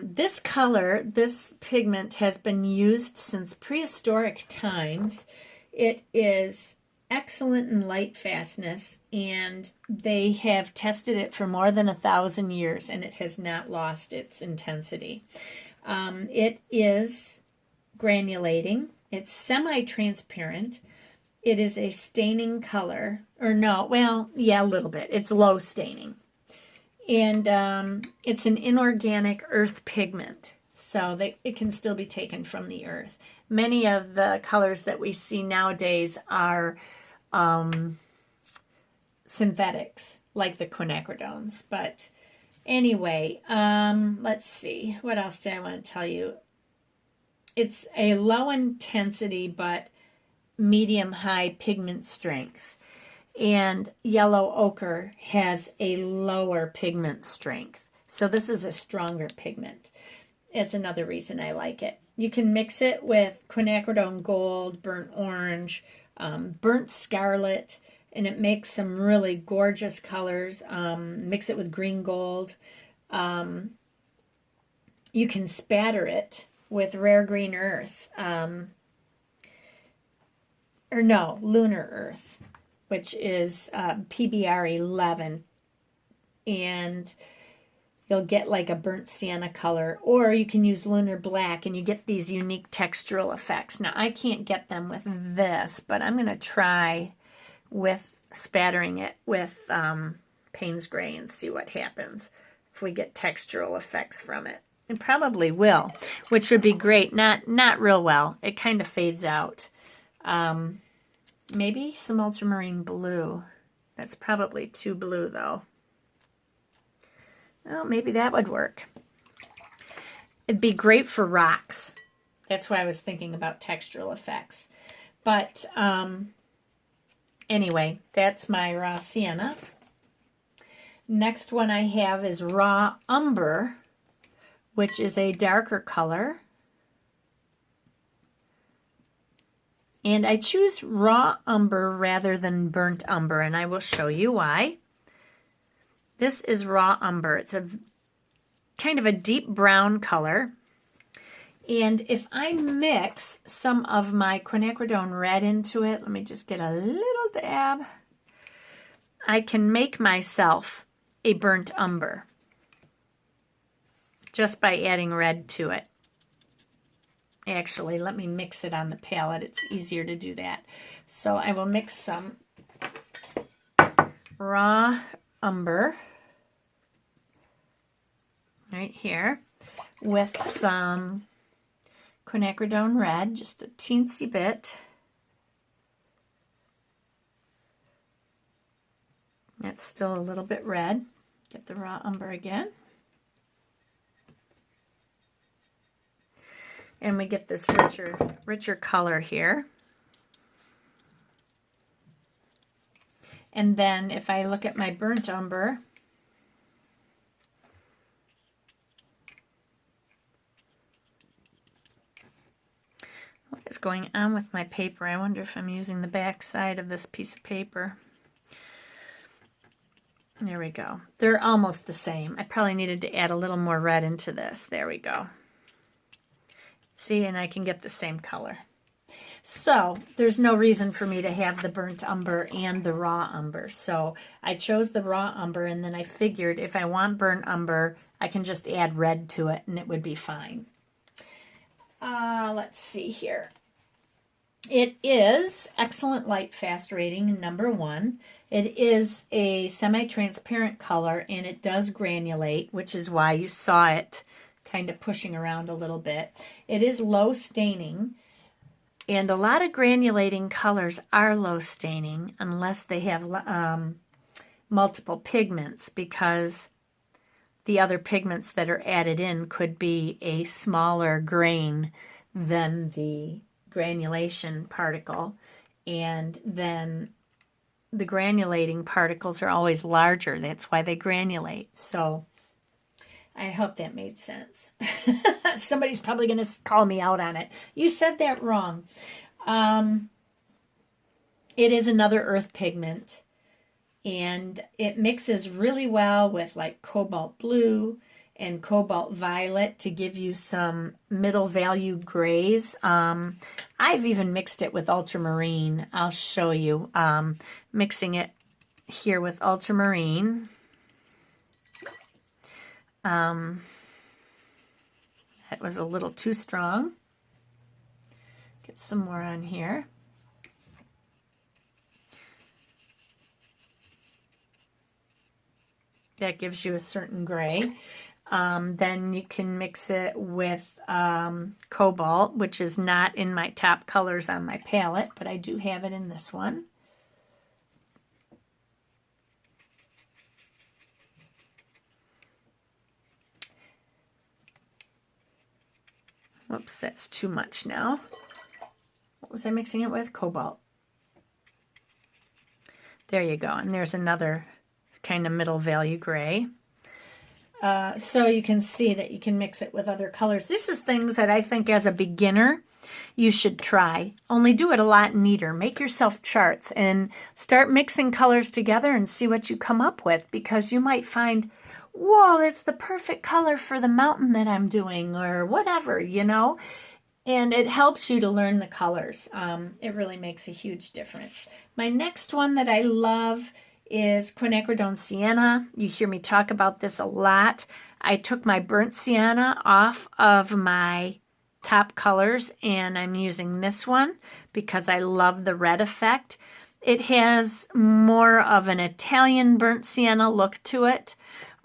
S1: This color, this pigment has been used since prehistoric times. It is excellent in light fastness, and they have tested it for more than 1,000 years, and it has not lost its intensity. It is granulating. It's semi-transparent. It is a staining color, or no, well, yeah, a little bit. It's low staining. And it's an inorganic earth pigment, so that it can still be taken from the earth. Many of the colors that we see nowadays are synthetics, like the quinacridones. But anyway, let's see. What else did I want to tell you? It's a low intensity but medium-high pigment strength. And yellow ochre has a lower pigment strength. So this is a stronger pigment. It's another reason I like it. You can mix it with quinacridone gold, burnt orange, burnt scarlet, and it makes some really gorgeous colors. Mix it with green gold. You can spatter it with rare green earth. Lunar earth, which is PBR 11, and you'll get like a burnt sienna color, or you can use lunar black and you get these unique textural effects. Now I can't get them with this, but I'm going to try with spattering it with Payne's Gray and see what happens if we get textural effects from it. It probably will, which would be great. Not real well. It kind of fades out. Maybe some ultramarine blue. That's probably too blue, though. Well, maybe that would work. It'd be great for rocks. That's why I was thinking about textural effects. But anyway, that's my raw sienna. Next one I have is raw umber, which is a darker color. And I choose raw umber rather than burnt umber, and I will show you why. This is raw umber. It's a kind of a deep brown color. And if I mix some of my quinacridone red into it, let me just get a little dab, I can make myself a burnt umber just by adding red to it. Actually, let me mix it on the palette. It's easier to do that. So I will mix some raw umber right here with some quinacridone red, just a teensy bit. That's still a little bit red. Get the raw umber again. And we get this richer color here. And then if I look at my burnt umber, what is going on with my paper? I wonder if I'm using the back side of this piece of paper. There we go. They're almost the same. I probably needed to add a little more red into this. There we go. See, and I can get the same color. So there's no reason for me to have the burnt umber and the raw umber. So I chose the raw umber, and then I figured if I want burnt umber, I can just add red to it and it would be fine. Let's see here. It is excellent light fast rating, number 1. It is a semi-transparent color, and it does granulate, which is why you saw it kind of pushing around a little bit. It is low staining, and a lot of granulating colors are low staining unless they have multiple pigments, because the other pigments that are added in could be a smaller grain than the granulation particle, and then the granulating particles are always larger. That's why they granulate. So I hope that made sense. Somebody's probably going to call me out on it. You said that wrong. It is another earth pigment, and it mixes really well with like cobalt blue and cobalt violet to give you some middle value grays. I've even mixed it with ultramarine. I'll show you. Mixing it here with ultramarine. That was a little too strong. Get some more on here. That gives you a certain gray. Then you can mix it with cobalt, which is not in my top colors on my palette, but I do have it in this one. Whoops, that's too much now. What was I mixing it with? Cobalt. There you go. And there's another kind of middle value gray. So you can see that you can mix it with other colors. This is things that I think as a beginner you should try. Only do it a lot neater. Make yourself charts and start mixing colors together and see what you come up with, because you might find, whoa, that's the perfect color for the mountain that I'm doing, or whatever, you know. And it helps you to learn the colors. It really makes a huge difference. My next one that I love is quinacridone sienna. You hear me talk about this a lot. I took my burnt sienna off of my top colors and I'm using this one because I love the red effect. It has more of an Italian burnt sienna look to it.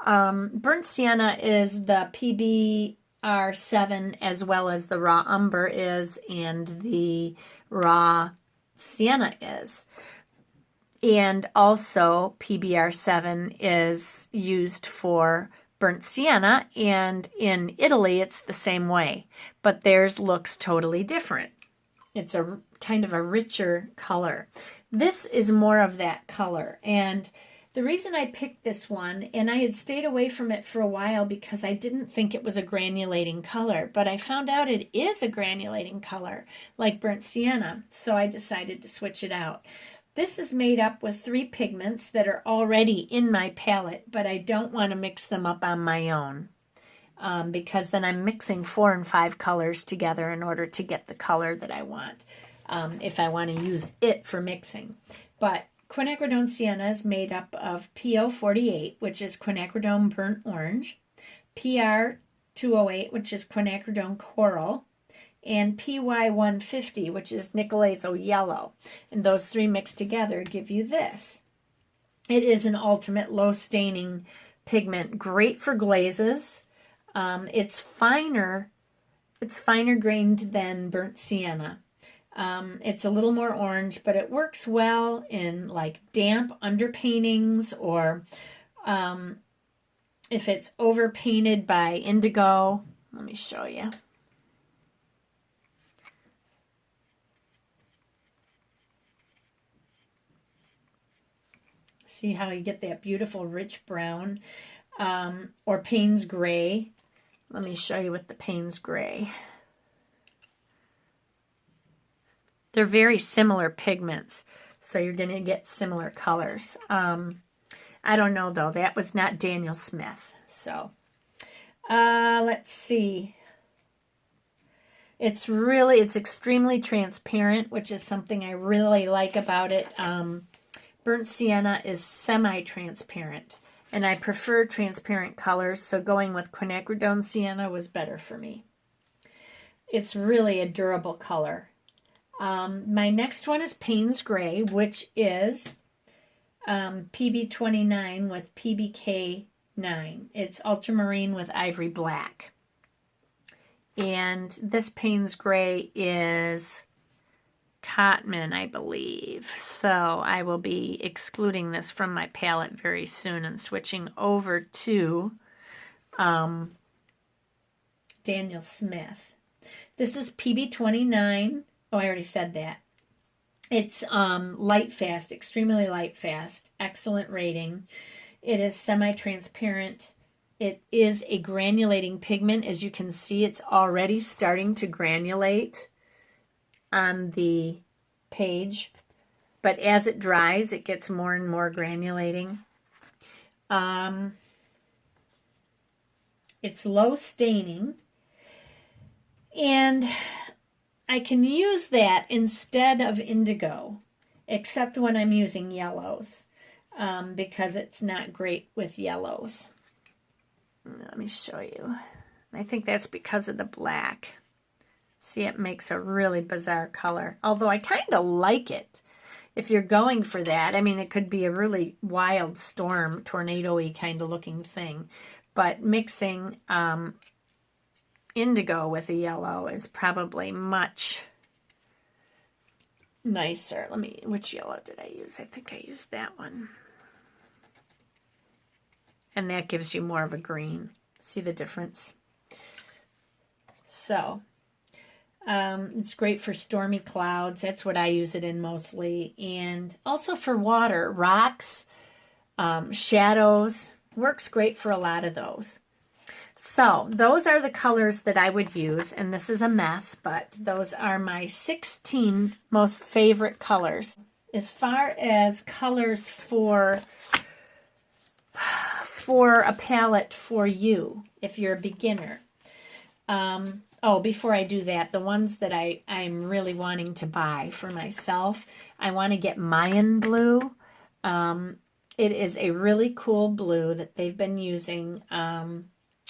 S1: Burnt sienna is the PBR7 as well as the raw umber is and the raw sienna is. And also PBR7 is used for burnt sienna, and in Italy it's the same way, but theirs looks totally different. It's a kind of a richer color. This is more of that color, and the reason I picked this one, and I had stayed away from it for a while because I didn't think it was a granulating color, but I found out it is a granulating color like burnt sienna, so I decided to switch it out. This is made up with 3 pigments that are already in my palette, but I don't want to mix them up on my own because then I'm mixing 4 and 5 colors together in order to get the color that I want if I want to use it for mixing. But quinacridone sienna is made up of PO48, which is quinacridone burnt orange, PR208, which is quinacridone coral, and PY150, which is Nicoleso yellow. And those 3 mixed together give you this. It is an ultimate low staining pigment, great for glazes. It's finer grained than burnt sienna. It's a little more orange, but it works well in like damp underpaintings or if it's overpainted by indigo. Let me show you. See how you get that beautiful rich brown or Payne's gray. Let me show you with the Payne's gray. They're very similar pigments, so you're going to get similar colors. I don't know, though. That was not Daniel Smith. So, let's see. It's extremely transparent, which is something I really like about it. Burnt sienna is semi-transparent, and I prefer transparent colors, so going with quinacridone sienna was better for me. It's really a durable color. My next one is Payne's Gray, which is PB29 with PBK9. It's ultramarine with ivory black. And this Payne's Gray is Cotman, I believe. So I will be excluding this from my palette very soon and switching over to Daniel Smith. This is PB29. Oh, I already said that. It's light fast, extremely light fast, excellent rating. It is semi-transparent. It is a granulating pigment. As you can see, it's already starting to granulate on the page, but as it dries, it gets more and more granulating. It's low staining, and I can use that instead of indigo, except when I'm using yellows, because it's not great with yellows. Let me show you. I think that's because of the black. See, it makes a really bizarre color, although I kind of like it. If you're going for that, I mean, it could be a really wild storm, tornado-y kind of looking thing. But mixing indigo with a yellow is probably much nicer. Which yellow did I use? I think I used that one. And that gives you more of a green. See the difference? So, it's great for stormy clouds. That's what I use it in mostly. And also for water, rocks, shadows. Works great for a lot of those. So those are the colors that I would use. And this is a mess, but those are my 16 most favorite colors. As far as colors for a palette for you, if you're a beginner. Oh, before I do that, the ones that I'm really wanting to buy for myself, I want to get Mayan blue. It is a really cool blue that they've been using,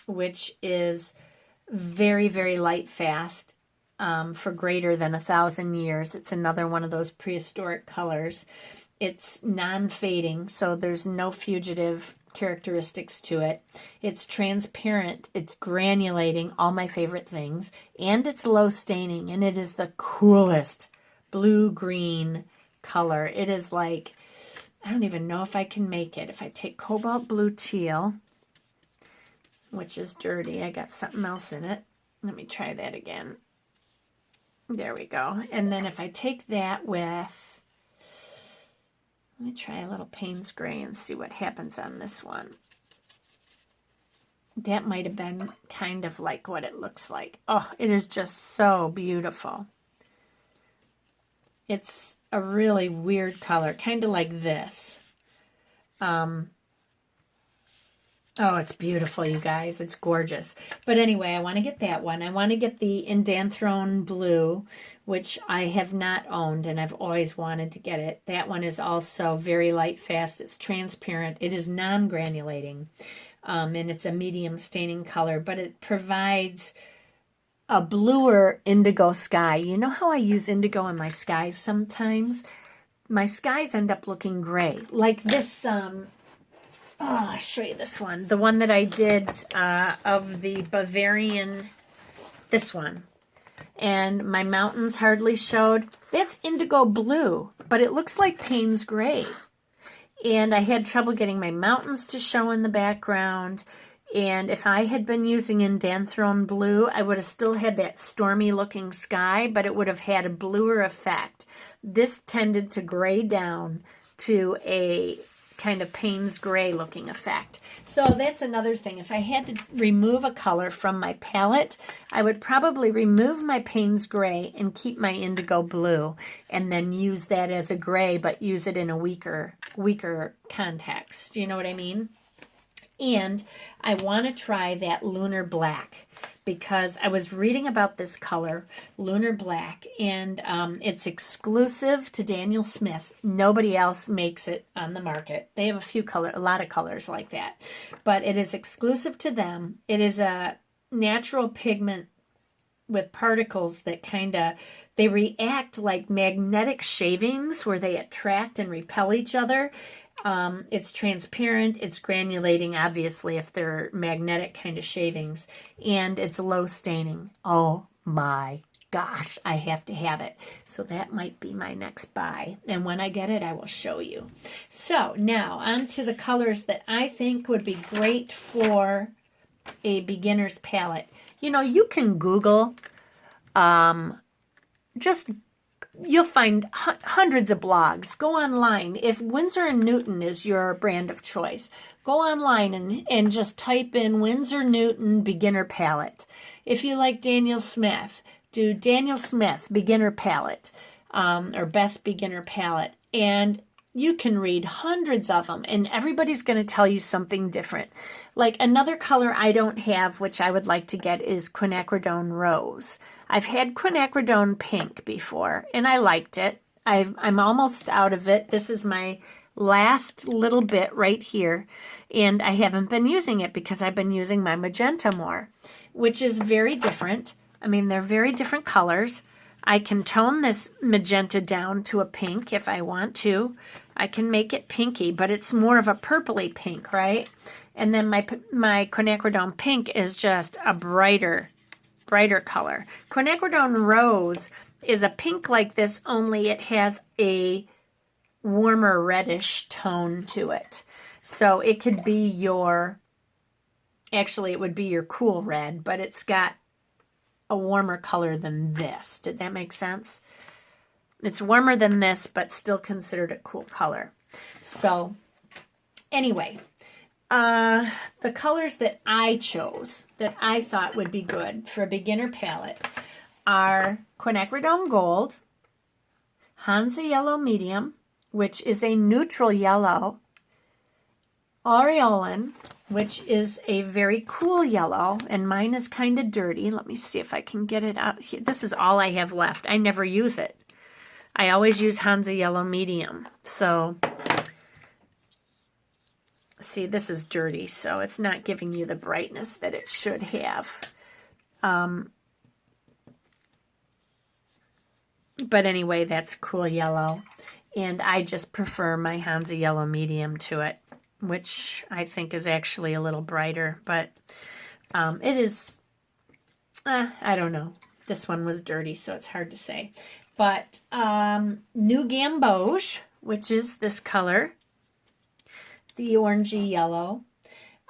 S1: which is very, very light fast for greater than 1,000 years. It's another one of those prehistoric colors. It's non-fading, so there's no fugitive characteristics to it. It's transparent, it's granulating, all my favorite things, and it's low staining, and it is the coolest blue-green color. It is like, I don't even know if I can make it. If I take cobalt blue teal, which is dirty, I got something else in it. Let me try that again. There we go. And then if I take that with, let me try a little Payne's Gray and see what happens on this one. That might have been kind of like what it looks like. Oh, it is just so beautiful. It's a really weird color, kind of like this. Oh, it's beautiful, you guys. It's gorgeous. But anyway, I want to get that one. I want to get the Indanthrone Blue, which I have not owned, and I've always wanted to get it. That one is also very light fast. It's transparent. It is non-granulating, and it's a medium staining color, but it provides a bluer indigo sky. You know how I use indigo in my skies sometimes? My skies end up looking gray. Like this... Oh, I'll show you this one. The one that I did of the Bavarian, this one. And my mountains hardly showed. That's indigo blue, but it looks like Payne's Gray. And I had trouble getting my mountains to show in the background. And if I had been using Indanthrone Blue, I would have still had that stormy looking sky, but it would have had a bluer effect. This tended to gray down to a kind of Payne's Gray looking effect. So that's another thing. If I had to remove a color from my palette, I would probably remove my Payne's Gray and keep my indigo blue, and then use that as a gray, but use it in a weaker context. You know what I mean? And I want to try that Lunar Black, because I was reading about this color, Lunar Black, and it's exclusive to Daniel Smith. Nobody else makes it on the market. They have a lot of colors like that, but it is exclusive to them. It is a natural pigment with particles that they react like magnetic shavings, where they attract and repel each other. It's transparent, it's granulating, obviously, if they're magnetic kind of shavings, and it's low staining. Oh my gosh, I have to have it. So that might be my next buy, and when I get it, I will show you. So now on to the colors that I think would be great for a beginner's palette. You know, you can Google, you'll find hundreds of blogs. Go online. If Winsor & Newton is your brand of choice, go online and just type in Winsor & Newton beginner palette. If you like Daniel Smith, do Daniel Smith beginner palette, or best beginner palette. And you can read hundreds of them, and everybody's going to tell you something different. Like another color I don't have, which I would like to get, is quinacridone rose. I've had quinacridone pink before, and I liked it. I'm almost out of it. This is my last little bit right here, and I haven't been using it because I've been using my magenta more, which is very different. I mean, they're very different colors. I can tone this magenta down to a pink if I want to. I can make it pinky, but it's more of a purpley pink, right? And then my quinacridone pink is just a brighter color. Quinacridone rose is a pink like this, only it has a warmer reddish tone to it. So it could be your, actually it would be your cool red, but it's got a warmer color than this. Did that make sense? It's warmer than this, but still considered a cool color. So anyway, the colors that I chose that I thought would be good for a beginner palette are quinacridone gold, Hansa yellow medium, which is a neutral yellow, aureolin, which is a very cool yellow, and mine is kind of dirty. Let me see if I can get it out here. This is all I have left. I never use it. I always use Hansa yellow medium. So, see, this is dirty, so it's not giving you the brightness that it should have. But anyway, that's cool yellow. And I just prefer my Hansa yellow medium to it, which I think is actually a little brighter, but it is, I don't know. This one was dirty, so it's hard to say. But New Gamboge, which is this color, the orangey yellow,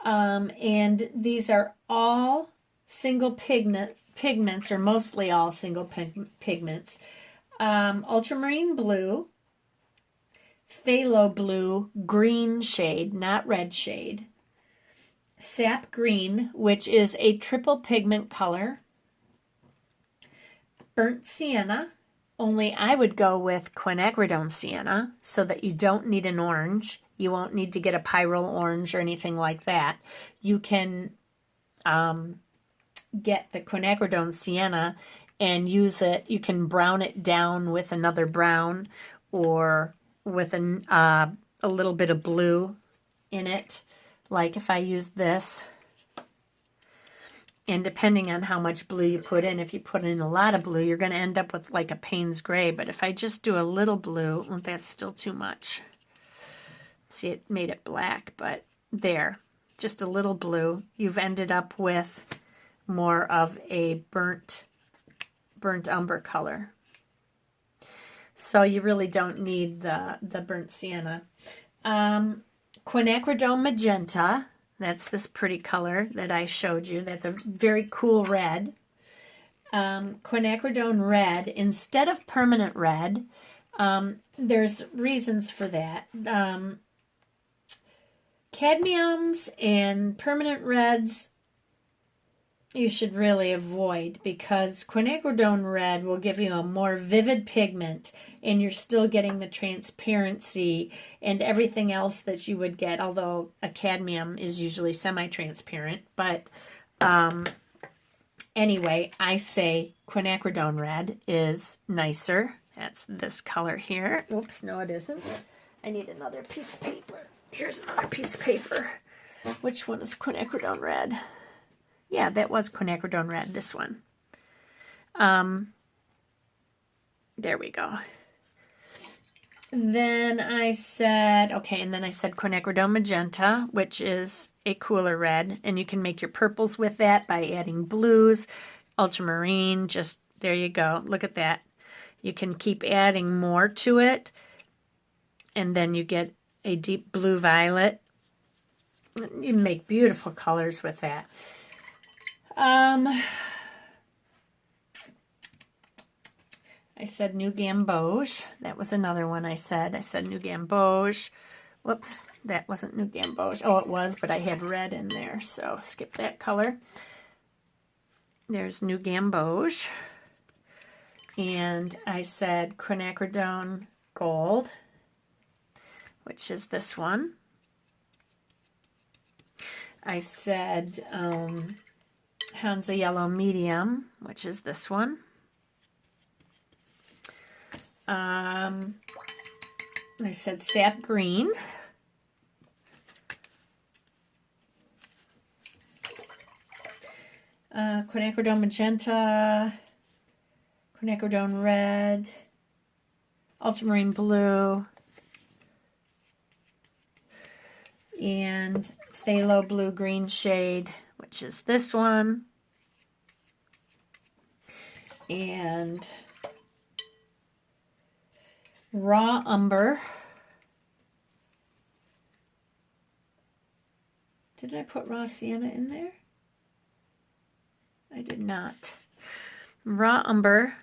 S1: and these are all single pigments, or mostly all single pigments. Ultramarine blue, phthalo blue, green shade, not red shade, sap green, which is a triple pigment color, burnt sienna, only I would go with quinacridone sienna so that you don't need an orange. You won't need to get a pyrrole orange or anything like that. You can get the quinacridone sienna and use it. You can brown it down with another brown or with a little bit of blue in it, like if I use this. And depending on how much blue you put in, if you put in a lot of blue, you're going to end up with like a Payne's gray. But if I just do a little blue, well, that's still too much. See, it made it black, but there, just a little blue. You've ended up with more of a burnt umber color. So you really don't need the burnt sienna. Quinacridone magenta. That's this pretty color that I showed you. That's a very cool red. Quinacridone red. Instead of permanent red, there's reasons for that. Cadmiums and permanent reds you should really avoid, because quinacridone red will give you a more vivid pigment and you're still getting the transparency and everything else that you would get, although a cadmium is usually semi-transparent. But anyway, I say quinacridone red is nicer. That's this color here. Oops, no it isn't. I need another piece of paper. Here's another piece of paper. Which one is quinacridone red? Yeah, that was quinacridone red, this one. There we go. Then I said, okay, and then I said quinacridone magenta, which is a cooler red, and you can make your purples with that by adding blues, ultramarine, just, there you go. Look at that. You can keep adding more to it, and then you get a deep blue violet. You make beautiful colors with that. I said New Gamboge. That was another one I said. I said New Gamboge. Whoops, that wasn't New Gamboge. Oh, it was, but I had red in there, so skip that color. There's New Gamboge. And I said quinacridone gold, which is this one. I said Hansa yellow medium, which is this one. I said sap green. quinacridone magenta, quinacridone red, ultramarine blue, and phthalo blue green shade, which is this one, and raw umber. Did I put raw sienna in there? I did not. Raw umber,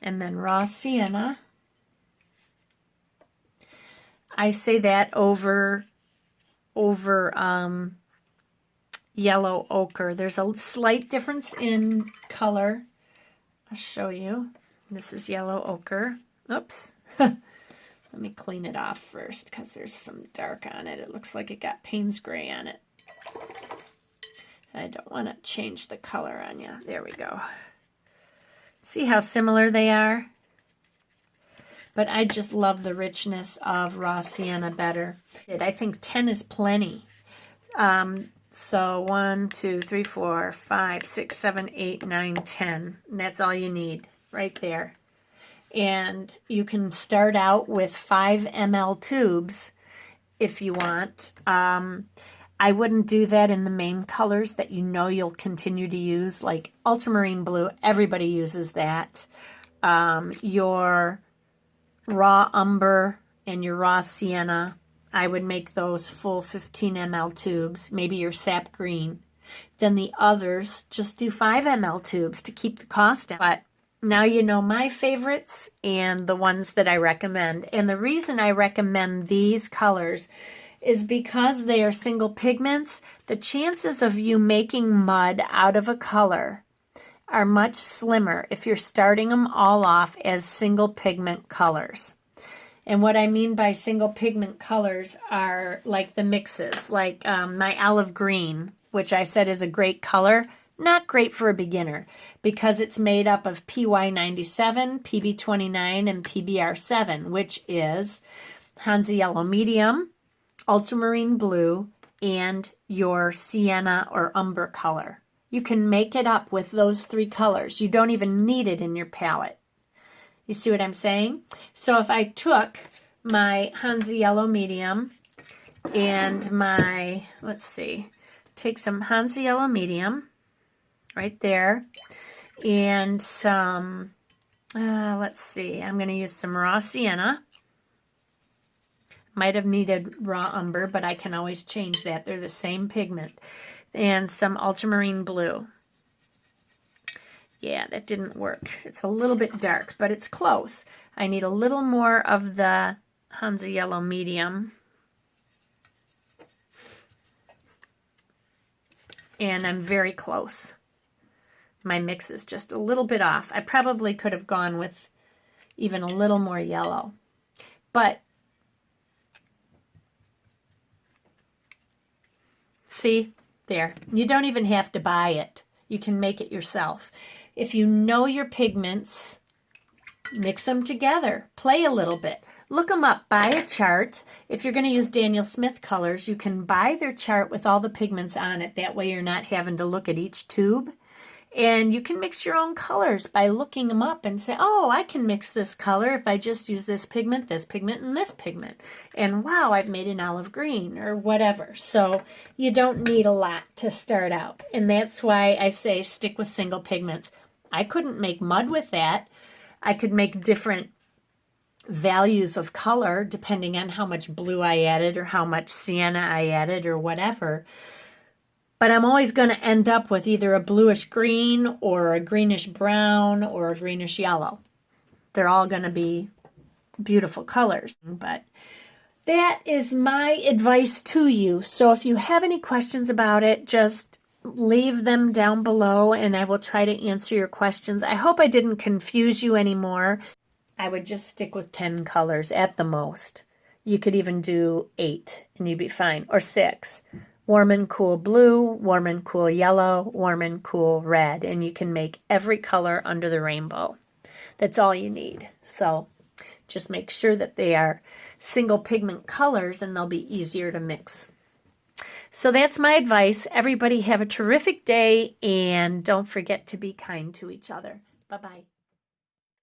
S1: and then raw sienna. I say that over yellow ochre. There's a slight difference in color. I'll show you. This is yellow ochre. Oops. Let me clean it off first because there's some dark on it. It looks like it got Payne's gray on it. I don't want to change the color on you. There we go. See how similar they are? But I just love the richness of raw sienna better. I think 10 is plenty. So 1, 2, 3, 4, 5, 6, 7, 8, 9, 10. And that's all you need right there. And you can start out with 5 ml tubes if you want. I wouldn't do that in the main colors that you know you'll continue to use, like ultramarine blue. Everybody uses that. Your raw umber and your raw sienna, I would make those full 15 ml tubes, maybe your sap green. Then the others, just do 5 ml tubes to keep the cost down. But now you know my favorites and the ones that I recommend. And the reason I recommend these colors is because they are single pigments. The chances of you making mud out of a color are much slimmer if you're starting them all off as single pigment colors. And what I mean by single pigment colors are like the mixes, like my olive green, which I said is a great color. Not great for a beginner because it's made up of PY97, PB29, and PBR7, which is Hansa Yellow Medium, ultramarine blue, and your sienna or umber color. You can make it up with those 3 colors. You don't even need it in your palette. You see what I'm saying? So if I took my Hansa Yellow Medium and my, let's see, take some Hansa Yellow Medium right there and some, let's see, I'm going to use some raw sienna. Might have needed raw umber, but I can always change that. They're the same pigment. And some ultramarine blue. Yeah, that didn't work. It's a little bit dark, but it's close. I need a little more of the Hansa Yellow Medium. And I'm very close. My mix is just a little bit off. I probably could have gone with even a little more yellow. But see, there. You don't even have to buy it. You can make it yourself. If you know your pigments, mix them together. Play a little bit. Look them up. Buy a chart. If you're going to use Daniel Smith colors, you can buy their chart with all the pigments on it. That way you're not having to look at each tube. And you can mix your own colors by looking them up and say, oh, I can mix this color if I just use this pigment, and this pigment. And wow, I've made an olive green or whatever. So you don't need a lot to start out. And that's why I say stick with single pigments. I couldn't make mud with that. I could make different values of color depending on how much blue I added or how much sienna I added or whatever. But I'm always going to end up with either a bluish green or a greenish brown or a greenish yellow. They're all going to be beautiful colors. But that is my advice to you. So if you have any questions about it, just leave them down below and I will try to answer your questions. I hope I didn't confuse you anymore. I would just stick with 10 colors at the most. You could even do 8 and you'd be fine, or 6. Warm and cool blue, warm and cool yellow, warm and cool red. And you can make every color under the rainbow. That's all you need. So just make sure that they are single pigment colors and they'll be easier to mix. So that's my advice. Everybody have a terrific day, and don't forget to be kind to each other. Bye-bye.